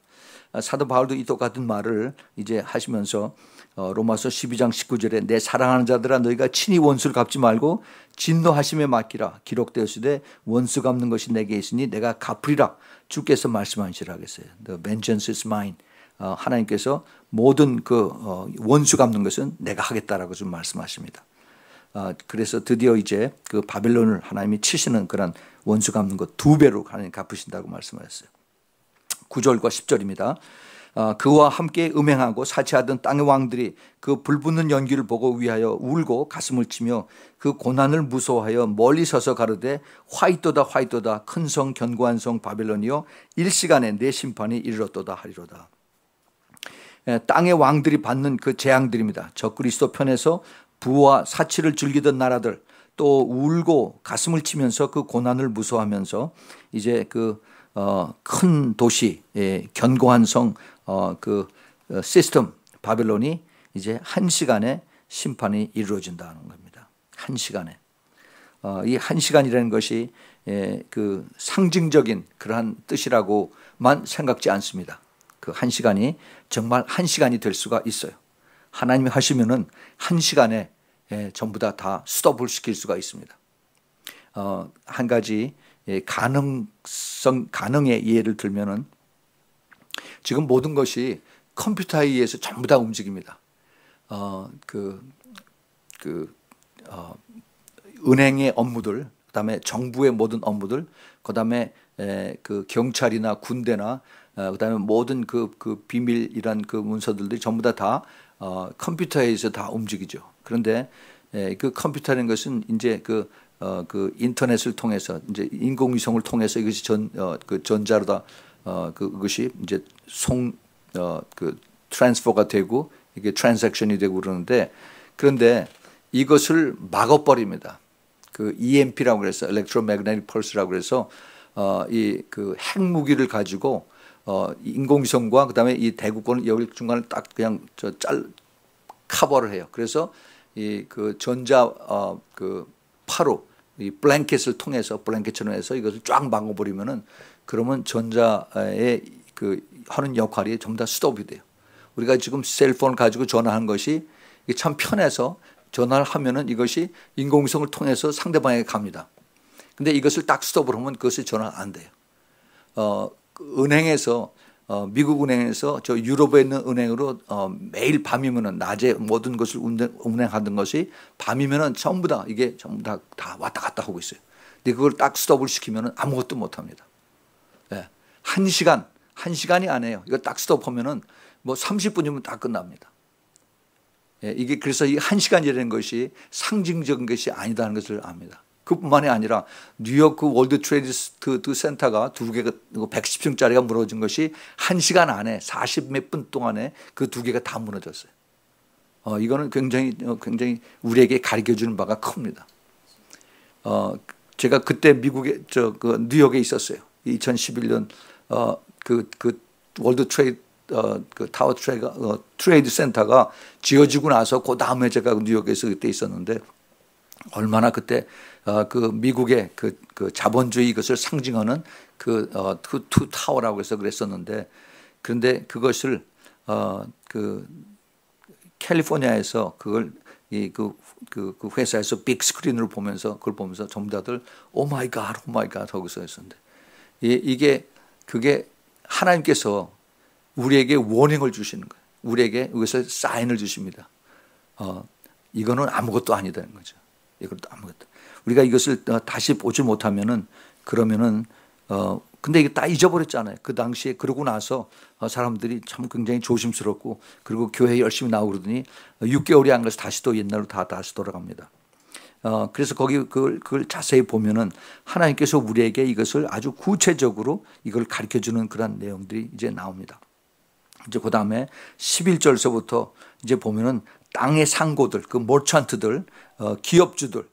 사도 바울도 이 똑같은 말을 이제 하시면서 로마서 12장 19절에 내 사랑하는 자들아 너희가 친히 원수를 갚지 말고 진노하심에 맡기라. 기록되었으되 원수 갚는 것이 내게 있으니 내가 갚으리라. 주께서 말씀하시라 하겠어요. The vengeance is mine. 하나님께서 모든 그 원수 갚는 것은 내가 하겠다라고 좀 말씀하십니다. 그래서 드디어 이제 그 바벨론을 하나님이 치시는 그런 원수 갚는 것 2배로 하나님 갚으신다고 말씀하셨어요. 9절과 10절입니다. 그와 함께 음행하고 사치하던 땅의 왕들이 그 불붙는 연기를 보고 위하여 울고 가슴을 치며 그 고난을 무서워하여 멀리 서서 가로되 화이토다 화이토다 큰 성 견고한 성 바벨론이여 일시간에 내 심판이 이르렀도다 하리로다. 땅의 왕들이 받는 그 재앙들입니다. 적그리스도 편에서 부와 사치를 즐기던 나라들, 또 울고 가슴을 치면서 그 고난을 무서워하면서 이제 그 큰 도시, 견고한 성, 그 시스템 바벨론이 이제 한 시간에 심판이 이루어진다는 겁니다. 한 시간에. 이 한 시간이라는 것이 그 상징적인 그러한 뜻이라고만 생각지 않습니다. 그 한 시간이 정말 한 시간이 될 수가 있어요. 하나님이 하시면은 한 시간에 전부 다 스톱을 시킬 수가 있습니다. 한 가지 가능의 예를 들면은 지금 모든 것이 컴퓨터에 의해서 전부 다 움직입니다. 은행의 업무들, 그다음에 정부의 모든 업무들, 그다음에 그 경찰이나 군대나 그다음에 모든 그 비밀이란 그 문서들이 전부 다 컴퓨터에 의해서 다 움직이죠. 그런데 그 컴퓨터라는 것은 이제 그 인터넷을 통해서 이제 인공위성을 통해서 이것이 전자로다 그것이 이제 트랜스퍼가 되고 이게 트랜잭션이 되고 그런데 이것을 막아버립니다. 그 EMP라고 그래서 Electromagnetic Pulse라고 그래서 이 그 핵무기를 가지고 인공위성과 그다음에 이 대구권을 여기 중간을 딱 그냥 커버를 해요. 그래서 이 그 전자 그 파로 이 블랭켓을 통해서 블랭켓처럼 해서 이것을 쫙 막아버리면은 그러면 전자의 그 하는 역할이 전부 다 스톱이 돼요. 우리가 지금 셀폰을 가지고 전화한 것이 참 편해서 전화를 하면은 이것이 인공위성을 통해서 상대방에게 갑니다. 근데 이것을 딱 스톱을 하면 그것이 전화가 안 돼요. 은행에서 미국 은행에서 저 유럽에 있는 은행으로 매일 밤이면은 낮에 모든 것을 운행하던 것이 밤이면은 전부 다 이게 전부 다 왔다 갔다 하고 있어요. 근데 그걸 딱 스톱을 시키면은 아무것도 못 합니다. 네. 한 시간이 아니에요. 이거 딱 스톱하면은 뭐 30분이면 다 끝납니다. 예, 이게 그래서 이 한 시간이라는 것이 상징적인 것이 아니다는 것을 압니다. 그뿐만이 아니라 뉴욕 월드 트레이드 센터가 2개가 110층짜리가 무너진 것이 1시간 안에 40몇 분 동안에 그 2개가 다 무너졌어요. 이거는 굉장히 우리에게 가르쳐 주는 바가 큽니다. 제가 그때 미국에 그 뉴욕에 있었어요. 2011년 그 월드 트레이드 그 타워 트레이드 센터가 지어지고 나서 그 다음에 제가 뉴욕에서 그때 있었는데 얼마나 그때 그 미국의 그 자본주의 이것을 상징하는 투 타워라고 해서 그랬었는데 그런데 그것을 그 캘리포니아에서 그걸 그 회사에서 빅 스크린으로 보면서 그걸 보면서 전부 다들 오 마이 갓 하고 있었는데 그게 하나님께서 우리에게 워닝을 주시는 거예요. 우리에게 이것을 사인을 주십니다. 이거는 아무것도 아니다는 거죠. 이것도 아무것도. 우리가 이것을 다시 보지 못하면은 그러면은 근데 이게 다 잊어버렸잖아요. 그 당시에 그러고 나서 사람들이 참 굉장히 조심스럽고 그리고 교회 열심히 나오고 그러더니 6개월이 안 가서 다시 또 옛날로 다시 돌아갑니다. 그래서 그걸 자세히 보면은 하나님께서 우리에게 이것을 아주 구체적으로 이걸 가르쳐 주는 그런 내용들이 이제 나옵니다. 이제 그 다음에 11절서부터 이제 보면은 땅의 상고들, 그 머찬트들, 기업주들,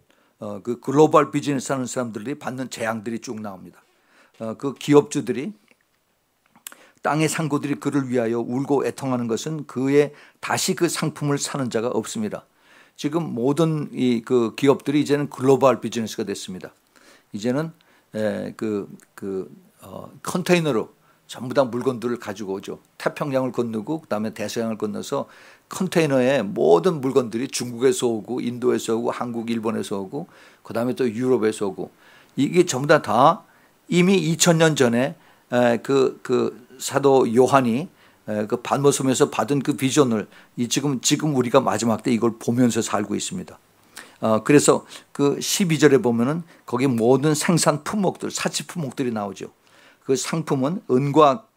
그 글로벌 비즈니스 하는 사람들이 받는 재앙들이 쭉 나옵니다. 그 기업주들이 땅의 상고들이 그를 위하여 울고 애통하는 것은 그의 다시 그 상품을 사는 자가 없습니다. 지금 모든 그 기업들이 이제는 글로벌 비즈니스가 됐습니다. 이제는 컨테이너로 전부 다 물건들을 가지고 오죠. 태평양을 건너고 그다음에 대서양을 건너서 컨테이너에 모든 물건들이 중국에서 오고 인도에서 오고 한국, 일본에서 오고 그다음에 또 유럽에서 오고 이게 전부 다 이미 2000년 전에 그 사도 요한이 그 반모섬에서 받은 그 비전을 지금 우리가 마지막 때 이걸 보면서 살고 있습니다. 그래서 그 12절에 보면은 거기 모든 생산 품목들, 사치 품목들이 나오죠. 그 상품은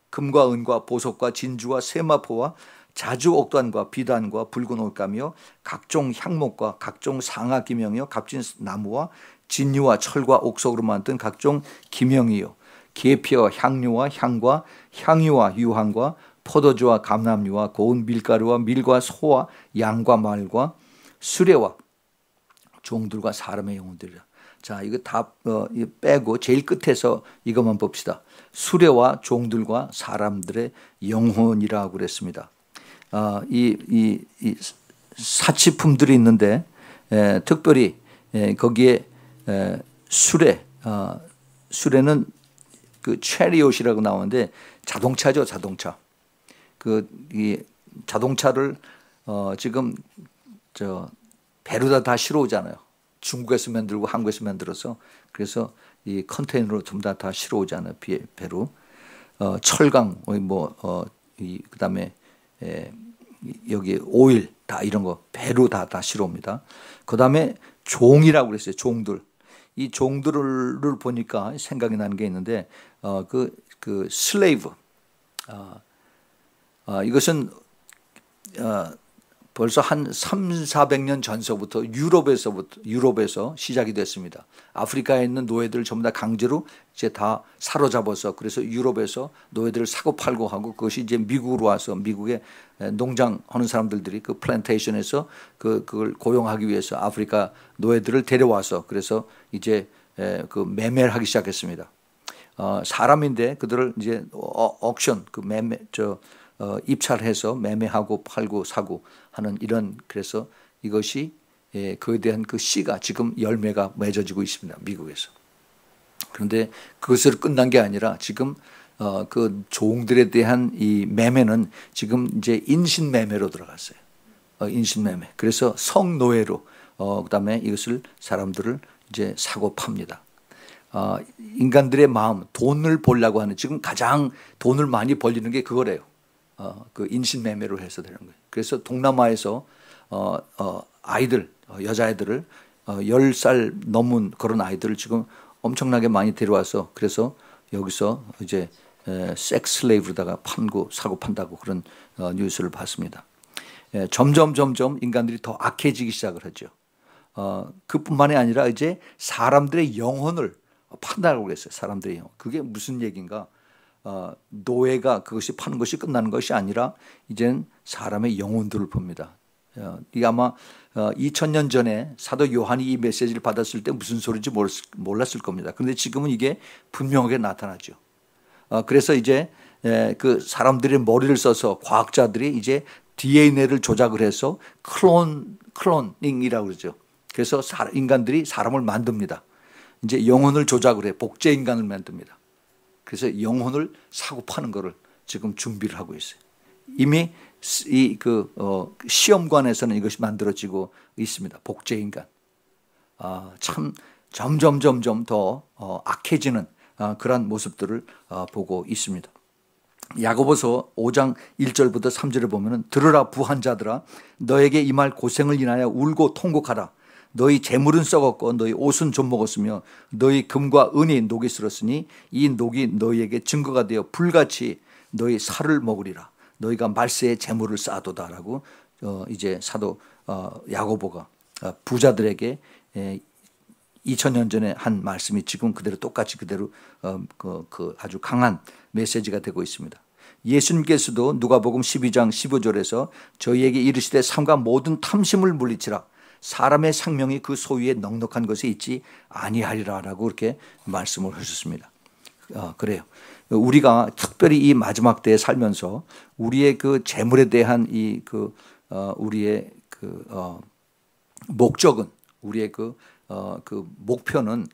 금과 은과 보석과 진주와 세마포와 자주 옥단과 비단과 붉은 옷감이요 각종 향목과 각종 상아 기명이요 값진 나무와 진유와 철과 옥석으로 만든 각종 기명이요 계피와 향료와 향과 향유와 유향과 포도주와 감람유와 고운 밀가루와 밀과 소와 양과 말과 수레와 종들과 사람의 영혼들이라. 자, 이거 다 빼고 제일 끝에서 이것만 봅시다. 수레와 종들과 사람들의 영혼이라고 그랬습니다. 이 사치품들이 있는데 특별히 거기에 수레는 그 체리옷이라고 나오는데 자동차죠, 자동차. 이 자동차를 지금 배로다 실어 오잖아요. 중국에서 만들고 한국에서 만들어서 그래서 이 컨테이너로 전부 다 실어 오잖아요. 배로. 철강 그다음에 여기 오일 다 이런 거 배로 다 실어 옵니다. 그다음에 종이라고 그랬어요. 종들. 이 종들을 보니까 생각이 나는 게 있는데 그 슬레이브 이것은 벌써 한 300~400년 전서부터 유럽에서 시작이 됐습니다. 아프리카에 있는 노예들을 전부 다 강제로 이제 다 사로잡아서 그래서 유럽에서 노예들을 사고 팔고 하고 그것이 이제 미국으로 와서 미국에 농장하는 사람들이 그 플랜테이션에서 그걸 고용하기 위해서 아프리카 노예들을 데려와서 그래서 이제 그 매매를 하기 시작했습니다. 사람인데 그들을 이제 옥션 그 입찰해서 매매하고 팔고 사고 하는 이런 그래서 이것이 그에 대한 그 씨가 지금 열매가 맺어지고 있습니다. 미국에서. 그런데 그것으로 끝난 게 아니라 지금 그 종들에 대한 이 매매는 지금 이제 인신매매로 들어갔어요. 인신매매. 그래서 성노예로 그다음에 이것을 사람들을 이제 사고 팝니다. 인간들의 마음, 돈을 벌려고 하는 지금 가장 돈을 많이 벌리는 게 그거래요. 그 인신매매로 해서 되는 거예요. 그래서 동남아에서 아이들, 여자아이들을 10살 넘은 그런 아이들을 지금 엄청나게 많이 데려와서 그래서 여기서 이제 섹스 슬레이브로다가 팔고 사고 판다고 그런 뉴스를 봤습니다. 점점 인간들이 더 악해지기 시작을 하죠. 그뿐만이 아니라 이제 사람들의 영혼을 판다고 그랬어요. 사람들의 영혼. 그게 무슨 얘기인가? 노예가 그것이 파는 것이 끝나는 것이 아니라 이제는 사람의 영혼들을 봅니다. 이게 아마 2000년 전에 사도 요한이 이 메시지를 받았을 때 무슨 소리인지 몰랐을 겁니다. 그런데 지금은 이게 분명하게 나타나죠. 그래서 이제 그 사람들의 머리를 써서 과학자들이 이제 DNA를 조작을 해서 클로닝이라고 그러죠. 그래서 인간들이 사람을 만듭니다. 이제 영혼을 조작을 해 복제 인간을 만듭니다. 그래서 영혼을 사고 파는 거를 지금 준비를 하고 있어요. 이미 시험관에서는 이것이 만들어지고 있습니다. 복제 인간. 참 점점 더 악해지는 그러한 모습들을 보고 있습니다. 야고보서 5장 1절부터 3절에 보면은 들으라 부한 자들아 너에게 임할 고생을 인하여 울고 통곡하라. 너희 재물은 썩었고 너희 옷은 좀 먹었으며 너희 금과 은이 녹이 슬었으니 이 녹이 너희에게 증거가 되어 불같이 너희 살을 먹으리라. 너희가 말세에 재물을 쌓아도다라고 이제 사도 야고보가 부자들에게 2000년 전에 한 말씀이 지금 그대로 똑같이 그대로 아주 강한 메시지가 되고 있습니다. 예수님께서도 누가복음 12장 15절에서 저희에게 이르시되 삼가 모든 탐심을 물리치라. 사람의 생명이 그 소유에 넉넉한 것에 있지 아니하리라라고 그렇게 말씀을 하셨습니다. 그래요. 우리가 특별히 이 마지막 때에 살면서 우리의 그 재물에 대한 우리의 목적은 우리의 그 목표는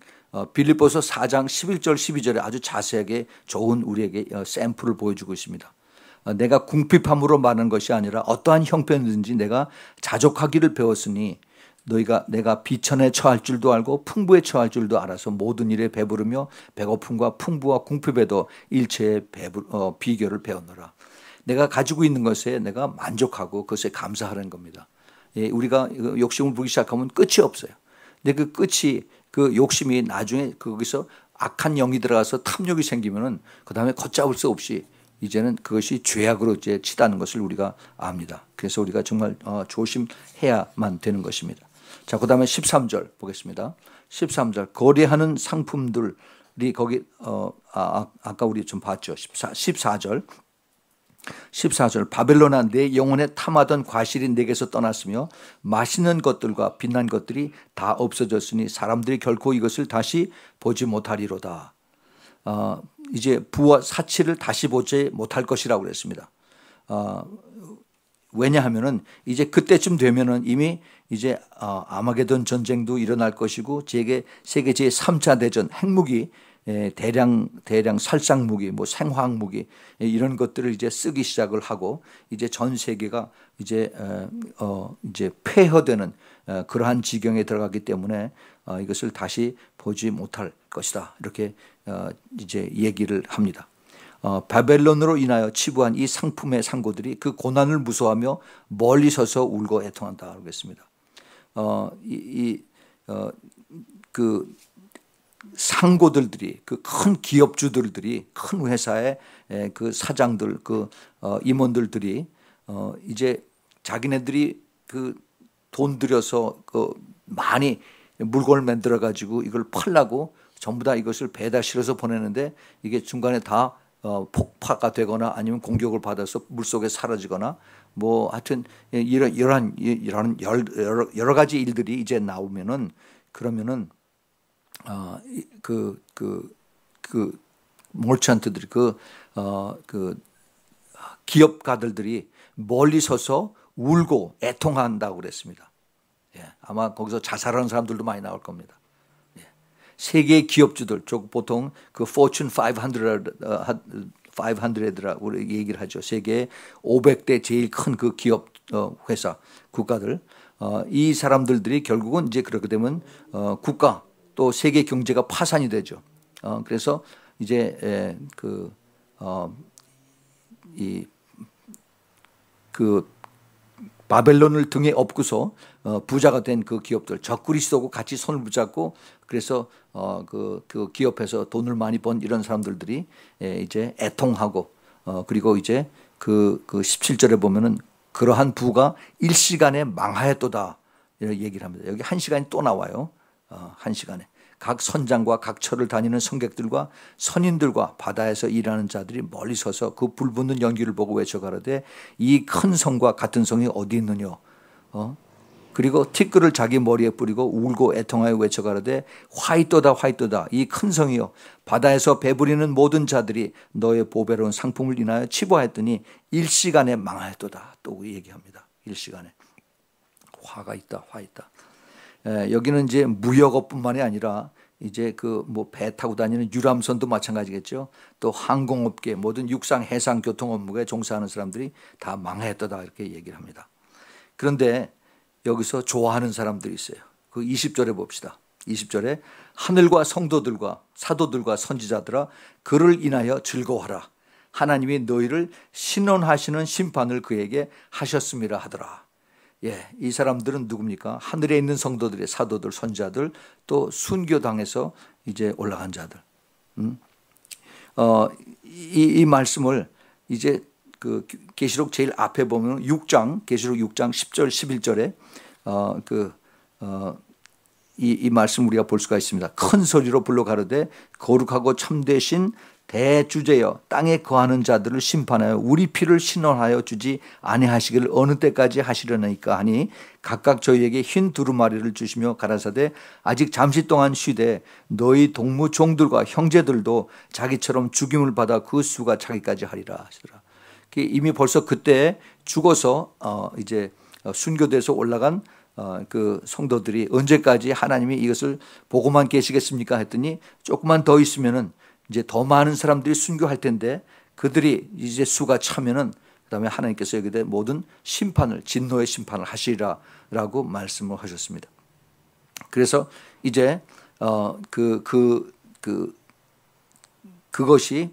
빌립보서 4장 11절 12절에 아주 자세하게 좋은 우리에게 샘플을 보여주고 있습니다. 내가 궁핍함으로 말하는 것이 아니라 어떠한 형편이든지 내가 자족하기를 배웠으니 내가 비천에 처할 줄도 알고 풍부에 처할 줄도 알아서 모든 일에 배부르며 배고픔과 풍부와 궁핍에도 일체의 비결을 배웠노라. 내가 가지고 있는 것에 내가 만족하고 그것에 감사하는 겁니다. 우리가 욕심을 부리기 시작하면 끝이 없어요. 근데 그 욕심이 나중에 거기서 악한 영이 들어가서 탐욕이 생기면은 그 다음에 걷잡을 수 없이 이제는 그것이 죄악으로 이제 치닫는 것을 우리가 압니다. 그래서 우리가 정말 조심해야만 되는 것입니다. 자, 그 다음에 13절 보겠습니다. 13절 거래하는 상품들이 거기 아까 우리 좀 봤죠. 14절 바벨론아 내 영혼에 탐하던 과실이 내게서 떠났으며 맛있는 것들과 빛난 것들이 다 없어졌으니 사람들이 결코 이것을 다시 보지 못하리로다. 이제 부와 사치를 다시 보지 못할 것이라고 그랬습니다. 왜냐하면은 이제 그때쯤 되면은 이미 이제 아마게돈 전쟁도 일어날 것이고 세계 제3차 대전 핵무기 대량 살상 무기, 뭐 생화학 무기 이런 것들을 이제 쓰기 시작을 하고 이제 전 세계가 이제 폐허되는 그러한 지경에 들어가기 때문에 이것을 다시 보지 못할 것이다. 이렇게 이제 얘기를 합니다. 바벨론으로 인하여 치부한 이 상품의 상고들이 그 고난을 무서워하며 멀리 서서 울고 애통한다 그러겠습니다. 그 상고들이 그 큰 기업주들이 큰 회사의 그 사장들 그 임원들이 이제 자기네들이 그 돈 들여서 그 많이 물건을 만들어 가지고 이걸 팔라고 전부 다 이것을 배달 실어서 보내는데 이게 중간에 다 폭파가 되거나 아니면 공격을 받아서 물속에 사라지거나 뭐 하여튼 이런 여러 가지 일들이 이제 나오면은 그러면은 그 몰찬트들이 그 기업가들이 멀리 서서 울고 애통한다고 그랬습니다. 예, 아마 거기서 자살하는 사람들도 많이 나올 겁니다. 예, 세계 기업주들, 보통 그 Fortune 500라고 얘기를 하죠. 세계 500대 제일 큰 그 기업 회사 국가들, 이 사람들이 결국은 이제 그렇게 되면 국가 또 세계 경제가 파산이 되죠. 그래서 이제 그 바벨론을 등에 업고서 부자가 된 그 기업들 적그리스도하고 같이 손을 붙잡고 그래서 그 기업에서 돈을 많이 번 이런 사람들이 이제 애통하고 그리고 이제 그 17절에 보면은 그러한 부가 일시간에 망하였도다 이렇게 얘기를 합니다. 여기 한 시간이 또 나와요. 한 시간에 각 선장과 각 처를 다니는 성객들과 선인들과 바다에서 일하는 자들이 멀리 서서 그 불붙는 연기를 보고 외쳐가라되 이 큰 성과 같은 성이 어디 있느냐. 그리고 티끌을 자기 머리에 뿌리고 울고 애통하여 외쳐가라되 화이또다 화이또다 이 큰 성이여 바다에서 배부리는 모든 자들이 너의 보배로운 상품을 인하여 치부하였더니 일시간에 망하였도다. 또 얘기합니다. 일시간에 화가 있다, 화 있다. 여기는 이제 무역업뿐만이 아니라 이제 그 뭐 배 타고 다니는 유람선도 마찬가지겠죠. 또 항공업계 모든 육상 해상 교통 업무에 종사하는 사람들이 다 망하였도다 이렇게 얘기를 합니다. 그런데 여기서 좋아하는 사람들이 있어요. 그 20절에 봅시다. 20절에 하늘과 성도들과 사도들과 선지자들아 그를 인하여 즐거워하라. 하나님이 너희를 신원하시는 심판을 그에게 하셨음이라 하더라. 예, 이 사람들은 누굽니까? 하늘에 있는 성도들의 사도들, 선지자들, 또 순교당에서 이제 올라간 자들. 이 말씀을 이제 그 계시록 제일 앞에 보면 6장, 계시록 6장 10절, 11절에 이 말씀 우리가 볼 수가 있습니다. 큰 소리로 불러 가로되 거룩하고 참되신 대주제여 땅에 거하는 자들을 심판하여 우리 피를 신원하여 주지 아니하시기를 어느 때까지 하시려나이까 하니 각각 저희에게 흰 두루마리를 주시며 가라사대 아직 잠시 동안 쉬되 너희 동무 종들과 형제들도 자기처럼 죽임을 받아 그 수가 자기까지 하리라 하시더라. 이미 벌써 그때 죽어서 이제 순교돼서 올라간 그 성도들이 언제까지 하나님이 이것을 보고만 계시겠습니까 했더니 조금만 더 있으면은 이제 더 많은 사람들이 순교할 텐데 그들이 이제 수가 차면은 그다음에 하나님께서 여기에 모든 심판을 진노의 심판을 하시리라라고 말씀을 하셨습니다. 그래서 이제 그것이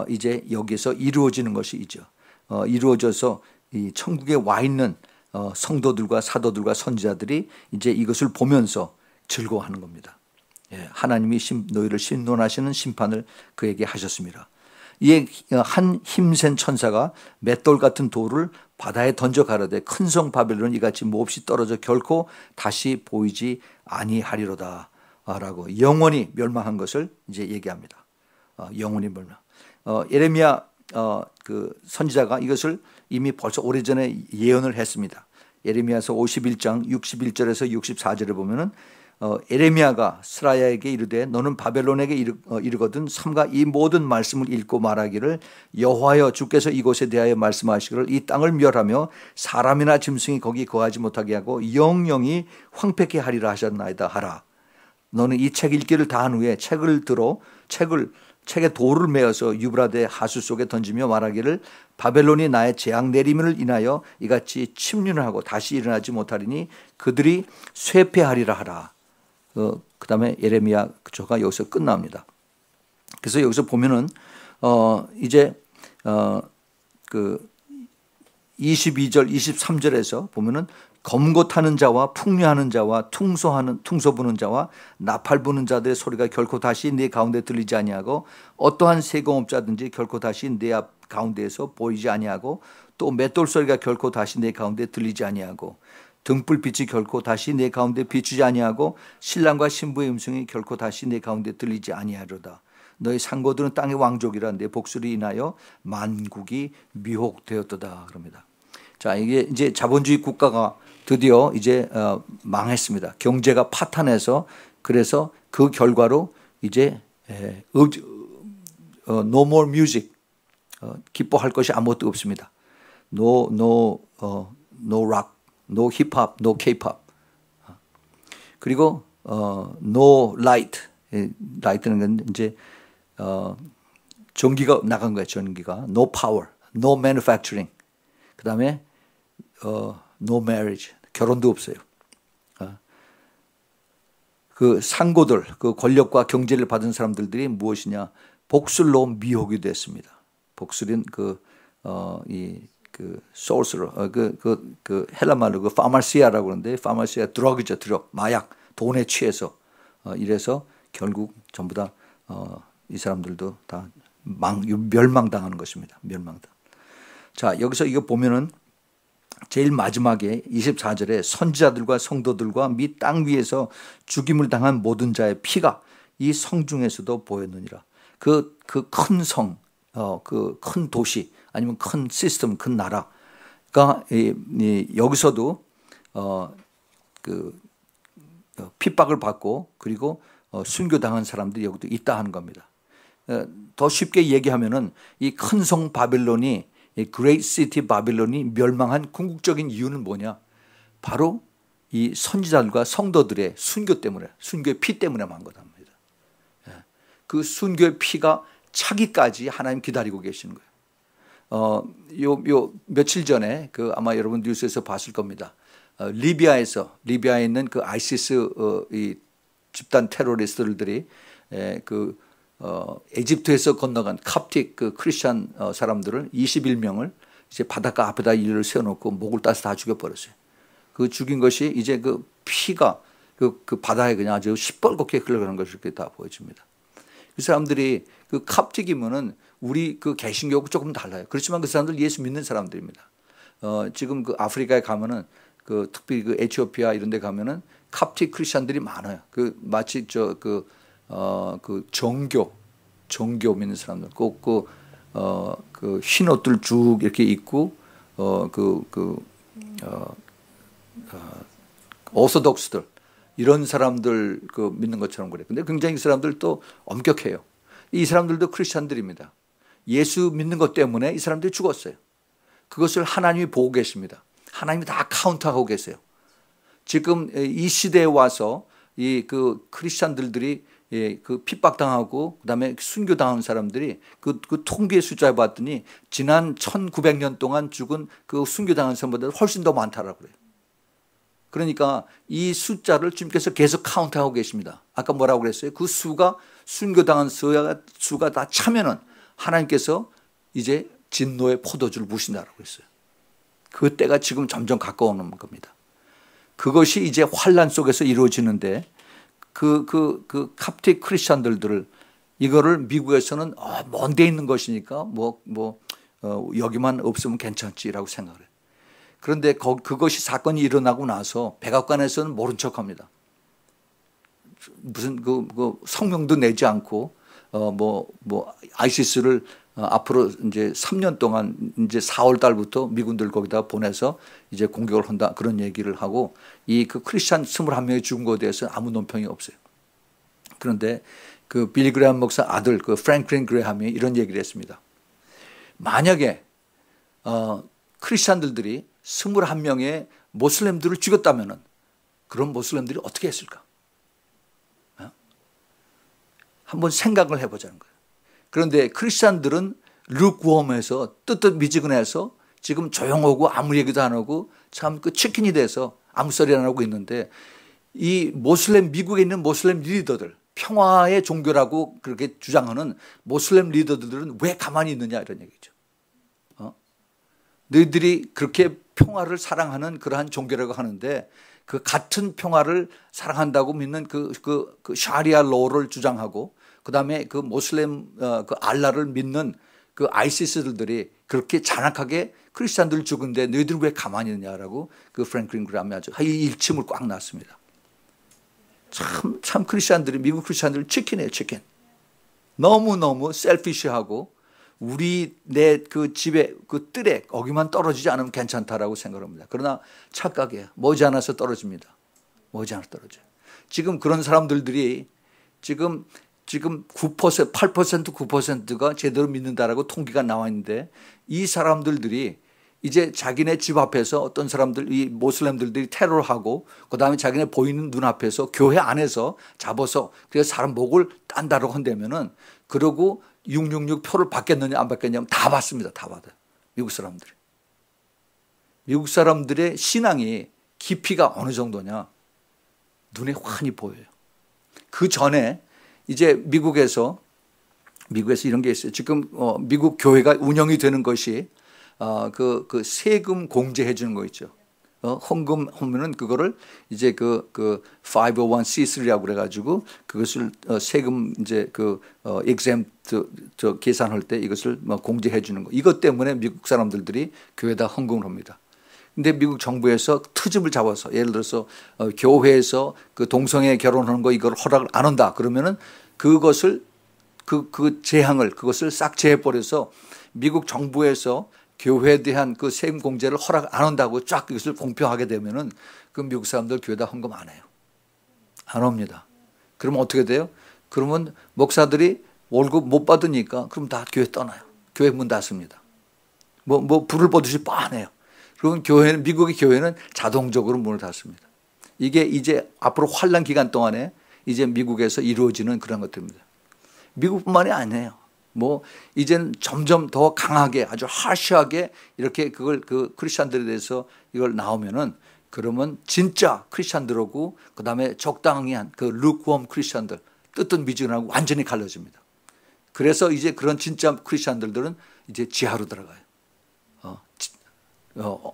이제 여기서 이루어지는 것이죠. 이루어져서 이 천국에 와 있는 성도들과 사도들과 선지자들이 이제 이것을 보면서 즐거워하는 겁니다. 예, 하나님이 너희를 신론하시는 심판을 그에게 하셨습니다. 이에 한 힘센 천사가 맷돌 같은 돌을 바다에 던져 가라되 큰 성 바벨론 이같이 몹시 떨어져 결코 다시 보이지 아니하리로다 라고 영원히 멸망한 것을 이제 얘기합니다. 영원히 멸망. 예레미야 그 선지자가 이것을 이미 벌써 오래전에 예언을 했습니다. 예레미야서 51장 61절에서 64절에 보면은 에레미야가 스라야에게 이르되 너는 바벨론에게 이르거든 삼가 이 모든 말씀을 읽고 말하기를 여호와여 주께서 이곳에 대하여 말씀하시기를 이 땅을 멸하며 사람이나 짐승이 거기 거하지 못하게 하고 영영이 황폐케 하리라 하셨나이다 하라. 너는 이 책 읽기를 다 한 후에 책을 들어 책에 돌을 메어서 유브라데 하수 속에 던지며 말하기를 바벨론이 나의 재앙 내림을 인하여 이같이 침륜을 하고 다시 일어나지 못하리니 그들이 쇠폐하리라 하라. 그 다음에 예레미야 저가 여기서 끝납니다. 그래서 여기서 보면은 이제 그 22절 23절에서 보면은 검고 타는 자와 풍류하는 자와 퉁소 부는 자와 나팔 부는 자들의 소리가 결코 다시 네 가운데 들리지 아니하고 어떠한 세공업자든지 결코 다시 내 앞 가운데에서 보이지 아니하고 또 맷돌 소리가 결코 다시 내 가운데 들리지 아니하고 등불빛이 결코 다시 내 가운데 비추지 아니하고 신랑과 신부의 음성이 결코 다시 내 가운데 들리지 아니하리로다. 너희 상고들은 땅의 왕족이라 내 복수를 인하여 만국이 미혹되었도다 그럽니다. 자, 이게 이제 자본주의 국가가 드디어 이제 망했습니다. 경제가 파탄해서 그래서 그 결과로 이제 no more music 기뻐할 것이 아무것도 없습니다. No rock, no hip hop, no K-pop. 그리고 no light. light는 건 이제 전기가 나간 거예요. 전기가 no power, no manufacturing. 그다음에 no marriage. 결혼도 없어요. 그 상고들, 그 권력과 경제를 받은 사람들이 무엇이냐? 복술로 미혹이 됐습니다. 복술인 소스로 그 헬라 말로 그 파마시아라고 그러는데 파마시아 드럭이죠. 드럭 마약 돈에 취해서 이래서 결국 전부 다 이 사람들도 다 멸망당하는 것입니다. 멸망당. 자, 여기서 이거 보면은 제일 마지막에 24절에 선지자들과 성도들과 및 땅 위에서 죽임을 당한 모든 자의 피가 이 성 중에서도 보였느니라. 그 큰 성, 그 큰 도시 아니면 큰 시스템, 큰 나라가 여기서도 그 핍박을 받고 그리고 순교당한 사람들이 여기도 있다 하는 겁니다. 더 쉽게 얘기하면은 이 큰 성 바빌론이 이 Great City 바빌론이 멸망한 궁극적인 이유는 뭐냐? 바로 이 선지자들과 성도들의 순교 때문에, 순교의 피 때문에 만 거랍니다. 그 순교의 피가 차기까지 하나님 기다리고 계시는 거예요. 요 며칠 전에 그 아마 여러분 뉴스에서 봤을 겁니다. 리비아에 있는 그 아이시스 이 집단 테러리스트들이 그 에집트에서 건너간 캅틱 그 크리스천 사람들을 21명을 이제 바닷가 앞에다 일을 세워놓고 목을 따서 다 죽여버렸어요. 그 죽인 것이 이제 그 피가 그 바다에 그냥 아주 시뻘겋게 흘러가는 것이 이렇게 다 보여집니다. 그 사람들이 그 캅틱이면은 우리 그 개신교하고 조금 달라요. 그렇지만 그 사람들 예수 믿는 사람들입니다. 지금 그 아프리카에 가면은 그 특별히 그 에티오피아 이런 데 가면은 캅틱 크리스천들이 많아요. 그 마치 그 정교 믿는 사람들 꼭 그 흰 옷들 쭉 이렇게 입고 오소독스들 이런 사람들 그 믿는 것처럼 그래요. 근데 굉장히 이 사람들 또 엄격해요. 이 사람들도 크리스천들입니다. 예수 믿는 것 때문에 이 사람들이 죽었어요. 그것을 하나님이 보고 계십니다. 하나님이 다 카운트하고 계세요. 지금 이 시대에 와서 이 그 크리스천들이 그 핍박당하고 그다음에 순교당한 사람들이 그 통계 숫자에 봤더니 지난 1900년 동안 죽은 그 순교당한 사람보다 훨씬 더 많다라고 그래요. 그러니까 이 숫자를 주님께서 계속 카운트하고 계십니다. 아까 뭐라고 그랬어요? 그 수가 순교당한 수가 다 차면은 하나님께서 이제 진노의 포도주를 부으신다라고 했어요. 그 때가 지금 점점 가까워오는 겁니다. 그것이 이제 환란 속에서 이루어지는데 그 캅틱 크리스천들을 이거를 미국에서는 먼 데 있는 것이니까 여기만 없으면 괜찮지라고 생각을 해요. 그런데 그것이 사건이 일어나고 나서 백악관에서는 모른 척합니다. 무슨 그 성명도 내지 않고 아이시스를 앞으로 이제 3년 동안 이제 4월 달부터 미군들 거기다 보내서 이제 공격을 한다 그런 얘기를 하고 이 그 크리스천 21명이 죽은 것에 대해서 아무 논평이 없어요. 그런데 그 빌리 그레함 목사 아들 그 프랭클린 그레함이 이런 얘기를 했습니다. 만약에 크리스천들이 21명의 모슬렘들을 죽였다면은 그런 모슬렘들이 어떻게 했을까? 한번 생각을 해보자는 거예요. 그런데 크리스천들은 룩웜해서 뜨뜻미지근해서 지금 조용하고 아무 얘기도 안 하고 참 그 치킨이 돼서 아무 소리 안 하고 있는데 이 미국에 있는 모슬렘 리더들 평화의 종교라고 그렇게 주장하는 모슬렘 리더들은 왜 가만히 있느냐 이런 얘기죠. 너희들이 그렇게 평화를 사랑하는 그러한 종교라고 하는데 그 같은 평화를 사랑한다고 믿는 그 샤리아 로를 주장하고 그다음에 그 모슬렘 그 알라를 믿는 그 아이시스들이 그렇게 잔악하게 크리스천들을 죽은데 너희들은 왜 가만히 있느냐라고 그 프랭클린 그램이 아주 일침을 꽉 놨습니다. 참 크리스천들이 미국 크리스천들은 치킨이에요, 치킨. 너무너무 셀피시하고 내 그 집에 그 뜰에 거기만 떨어지지 않으면 괜찮다라고 생각합니다. 그러나 착각이에요. 머지않아서 떨어집니다. 머지않아서 떨어져요. 지금 그런 사람들이 지금 9%, 8%, 9%가 제대로 믿는다라고 통계가 나와 있는데 이 사람들이 이제 자기네 집 앞에서 어떤 사람들, 이 모슬렘들이 테러를 하고 그다음에 자기네 보이는 눈앞에서 교회 안에서 잡아서 그래서 사람 목을 딴다라고 한다면은 그러고 666 표를 받겠느냐 안 받겠느냐 다 받습니다. 다 받아요. 미국 사람들이. 미국 사람들의 신앙이 깊이가 어느 정도냐 눈에 환히 보여요. 그 전에 이제 미국에서 이런 게 있어요. 지금 미국 교회가 운영이 되는 것이 그 세금 공제해 주는 거 있죠. 헌금 하면은 그거를 이제 그 501c3라고 그래가지고 그것을 세금 이제 exempt 계산할 때 이것을 공제해 주는 거. 이것 때문에 미국 사람들이 교회에다 헌금을 합니다. 근데 미국 정부에서 트집을 잡아서 예를 들어서 교회에서 그 동성애 결혼하는 거 이걸 허락을 안 한다 그러면은 그것을 그 재앙을 그것을 싹 제해 버려서 미국 정부에서 교회에 대한 그 세금 공제를 허락 안 한다고 쫙 이것을 공표하게 되면은 그 미국 사람들 교회다 헌금 안 해요. 안 옵니다. 그러면 어떻게 돼요? 그러면 목사들이 월급 못 받으니까 그럼 다 교회 떠나요. 교회 문 닫습니다. 뭐 불을 보듯이 뻔해요. 그러면 교회는, 미국의 교회는 자동적으로 문을 닫습니다. 이게 이제 앞으로 환란 기간 동안에 이제 미국에서 이루어지는 그런 것들입니다. 미국뿐만이 아니에요. 뭐 이제는 점점 더 강하게 아주 하시하게 이렇게 그걸 그 크리스천들에 대해서 이걸 나오면은 그러면 진짜 크리스천들하고 그다음에 적당히 한 그 루크웜 크리스천들 뜨뜻미지근하고 완전히 갈라집니다. 그래서 이제 그런 진짜 크리스천들은 이제 지하로 들어가요.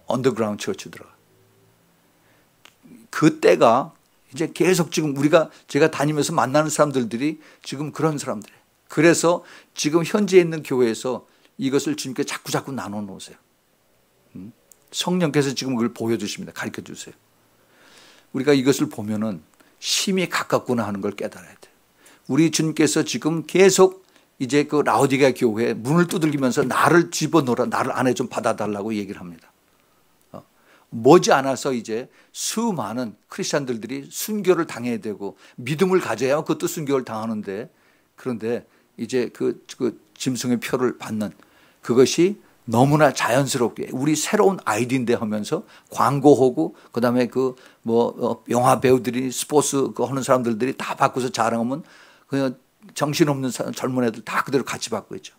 언더그라운드 처치 들어가요. 그때가 이제 계속 지금 제가 다니면서 만나는 사람들이 지금 그런 사람들이에요. 그래서 지금 현재 있는 교회에서 이것을 주님께 자꾸 나눠 놓으세요. 성령께서 지금 그걸 보여주십니다. 가르쳐 주세요. 우리가 이것을 보면은 심히 가깝구나 하는 걸 깨달아야 돼요. 우리 주님께서 지금 계속 이제 그 라오디게아 교회에 문을 두들기면서 나를 집어넣어라, 나를 안에 좀 받아달라고 얘기를 합니다. 머지않아서 이제 수많은 크리스천들이 순교를 당해야 되고 믿음을 가져야 그것도 순교를 당하는데, 그런데 이제 그 짐승의 표를 받는 그것이 너무나 자연스럽게 우리 새로운 아이디인데 하면서 광고하고 그다음에 영화 배우들이 스포츠 하는 사람들이 다 바꾸서 자랑하면 그냥 정신없는 젊은 애들 다 그대로 같이 받고 있죠.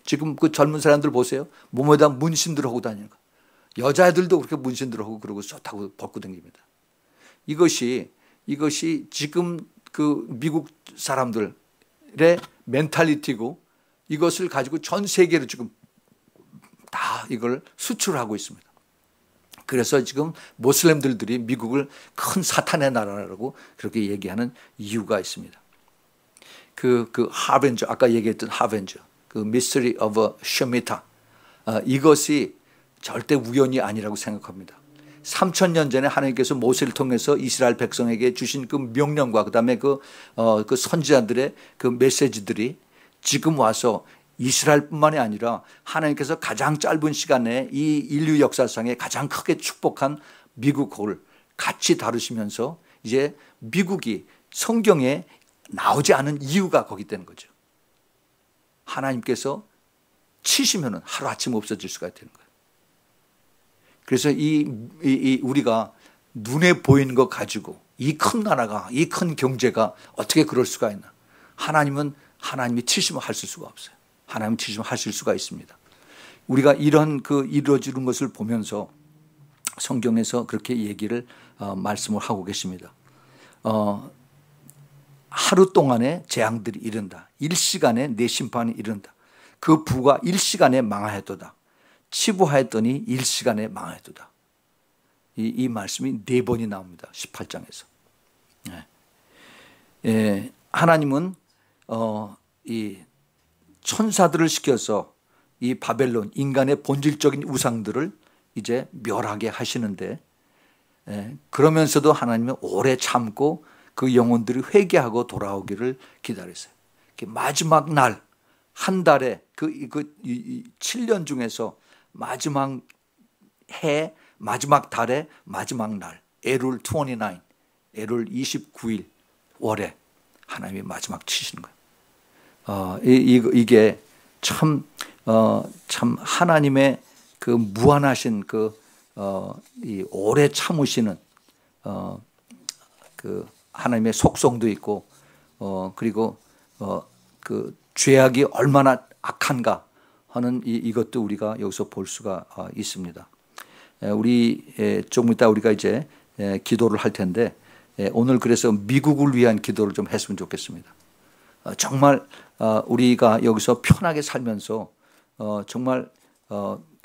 지금 그 젊은 사람들 보세요. 몸에다 문신들 하고 다니는 거. 여자애들도 그렇게 문신들 하고 그러고 좋다고 벗고 다닙니다. 이것이 지금 그 미국 사람들의 멘탈리티고 이것을 가지고 전 세계로 지금 다 이걸 수출하고 있습니다. 그래서 지금 모슬렘들이 미국을 큰 사탄의 나라라고 그렇게 얘기하는 이유가 있습니다. 그 하벤저, 아까 얘기했던 하벤저, 그 미스터리 오브 셔미타, 이것이 절대 우연이 아니라고 생각합니다. 3000년 전에 하나님께서 모세를 통해서 이스라엘 백성에게 주신 그 명령과 그다음에 그 선지자들의 그 메시지들이 지금 와서 이스라엘뿐만이 아니라 하나님께서 가장 짧은 시간에 이 인류 역사상에 가장 크게 축복한 미국을 같이 다루시면서 이제 미국이 성경에 나오지 않은 이유가 거기 있다는 거죠. 하나님께서 치시면은 하루아침 없어질 수가 있다는 거예요. 그래서 우리가 눈에 보이는 것 가지고 이 큰 나라가, 이 큰 경제가 어떻게 그럴 수가 있나. 하나님이 치시면 하실 수가 없어요. 하나님 치시면 하실 수가 있습니다. 우리가 이런 이루어지는 것을 보면서 성경에서 그렇게 얘기를 말씀을 하고 계십니다. 하루 동안에 재앙들이 이른다. 일시간에 내 심판이 이른다. 그 부가 일시간에 망하였도다. 치부하였더니 일시간에 망하였도다. 이 말씀이 4번이 나옵니다. 18장에서. 하나님은 이 천사들을 시켜서 이 바벨론 인간의 본질적인 우상들을 이제 멸하게 하시는데, 그러면서도 하나님은 오래 참고 그 영혼들이 회개하고 돌아오기를 기다렸어요. 마지막 날, 한 달에 그 7년 중에서 마지막 해, 마지막 달에 마지막 날, 엘룰 29, 엘룰 29일 월에 하나님이 마지막 치시는 거예요. 이게 참 하나님의 그 무한하신 이 오래 참으시는 그 하나님의 속성도 있고, 그리고 그 죄악이 얼마나 악한가 하는 이것도 우리가 여기서 볼 수가 있습니다. 우리 조금 이따 우리가 이제 기도를 할 텐데, 오늘 그래서 미국을 위한 기도를 좀 했으면 좋겠습니다. 정말 우리가 여기서 편하게 살면서 정말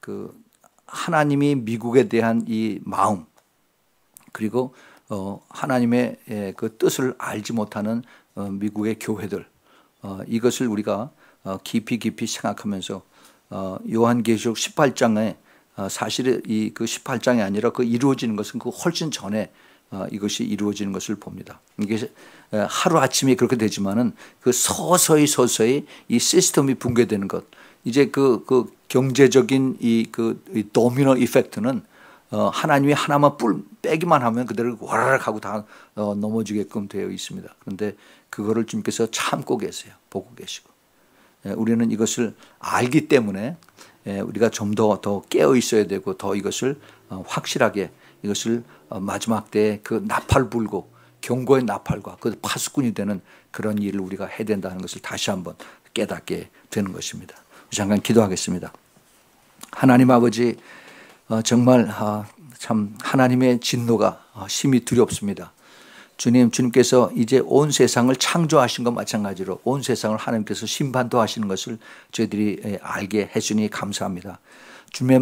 그 하나님이 미국에 대한 이 마음, 그리고 하나님의 그 뜻을 알지 못하는 미국의 교회들, 이것을 우리가 깊이 생각하면서 요한계시록 18장에 사실 그 18장이 아니라 그 이루어지는 것은 그 훨씬 전에 이것이 이루어지는 것을 봅니다. 이게 하루아침에 그렇게 되지만은 그 서서히 이 시스템이 붕괴되는 것, 이제 그 경제적인 이 도미노 이펙트는 하나님이 하나만 빼기만 하면 그대로 와라락 하고 다 넘어지게끔 되어 있습니다. 그런데 그거를 주님께서 참고 계세요. 보고 계시고. 우리는 이것을 알기 때문에 우리가 좀 더 깨어 있어야 되고 더 이것을 확실하게 이것을 마지막 때에 그 나팔 불고 경고의 나팔과 그 파수꾼이 되는 그런 일을 우리가 해야 된다는 것을 다시 한번 깨닫게 되는 것입니다. 잠깐 기도하겠습니다. 하나님 아버지, 정말 참 하나님의 진노가 심히 두렵습니다. 주님께서 이제 온 세상을 창조하신 것 마찬가지로 온 세상을 하나님께서 심판도 하시는 것을 저희들이 알게 해주니 감사합니다. 주님의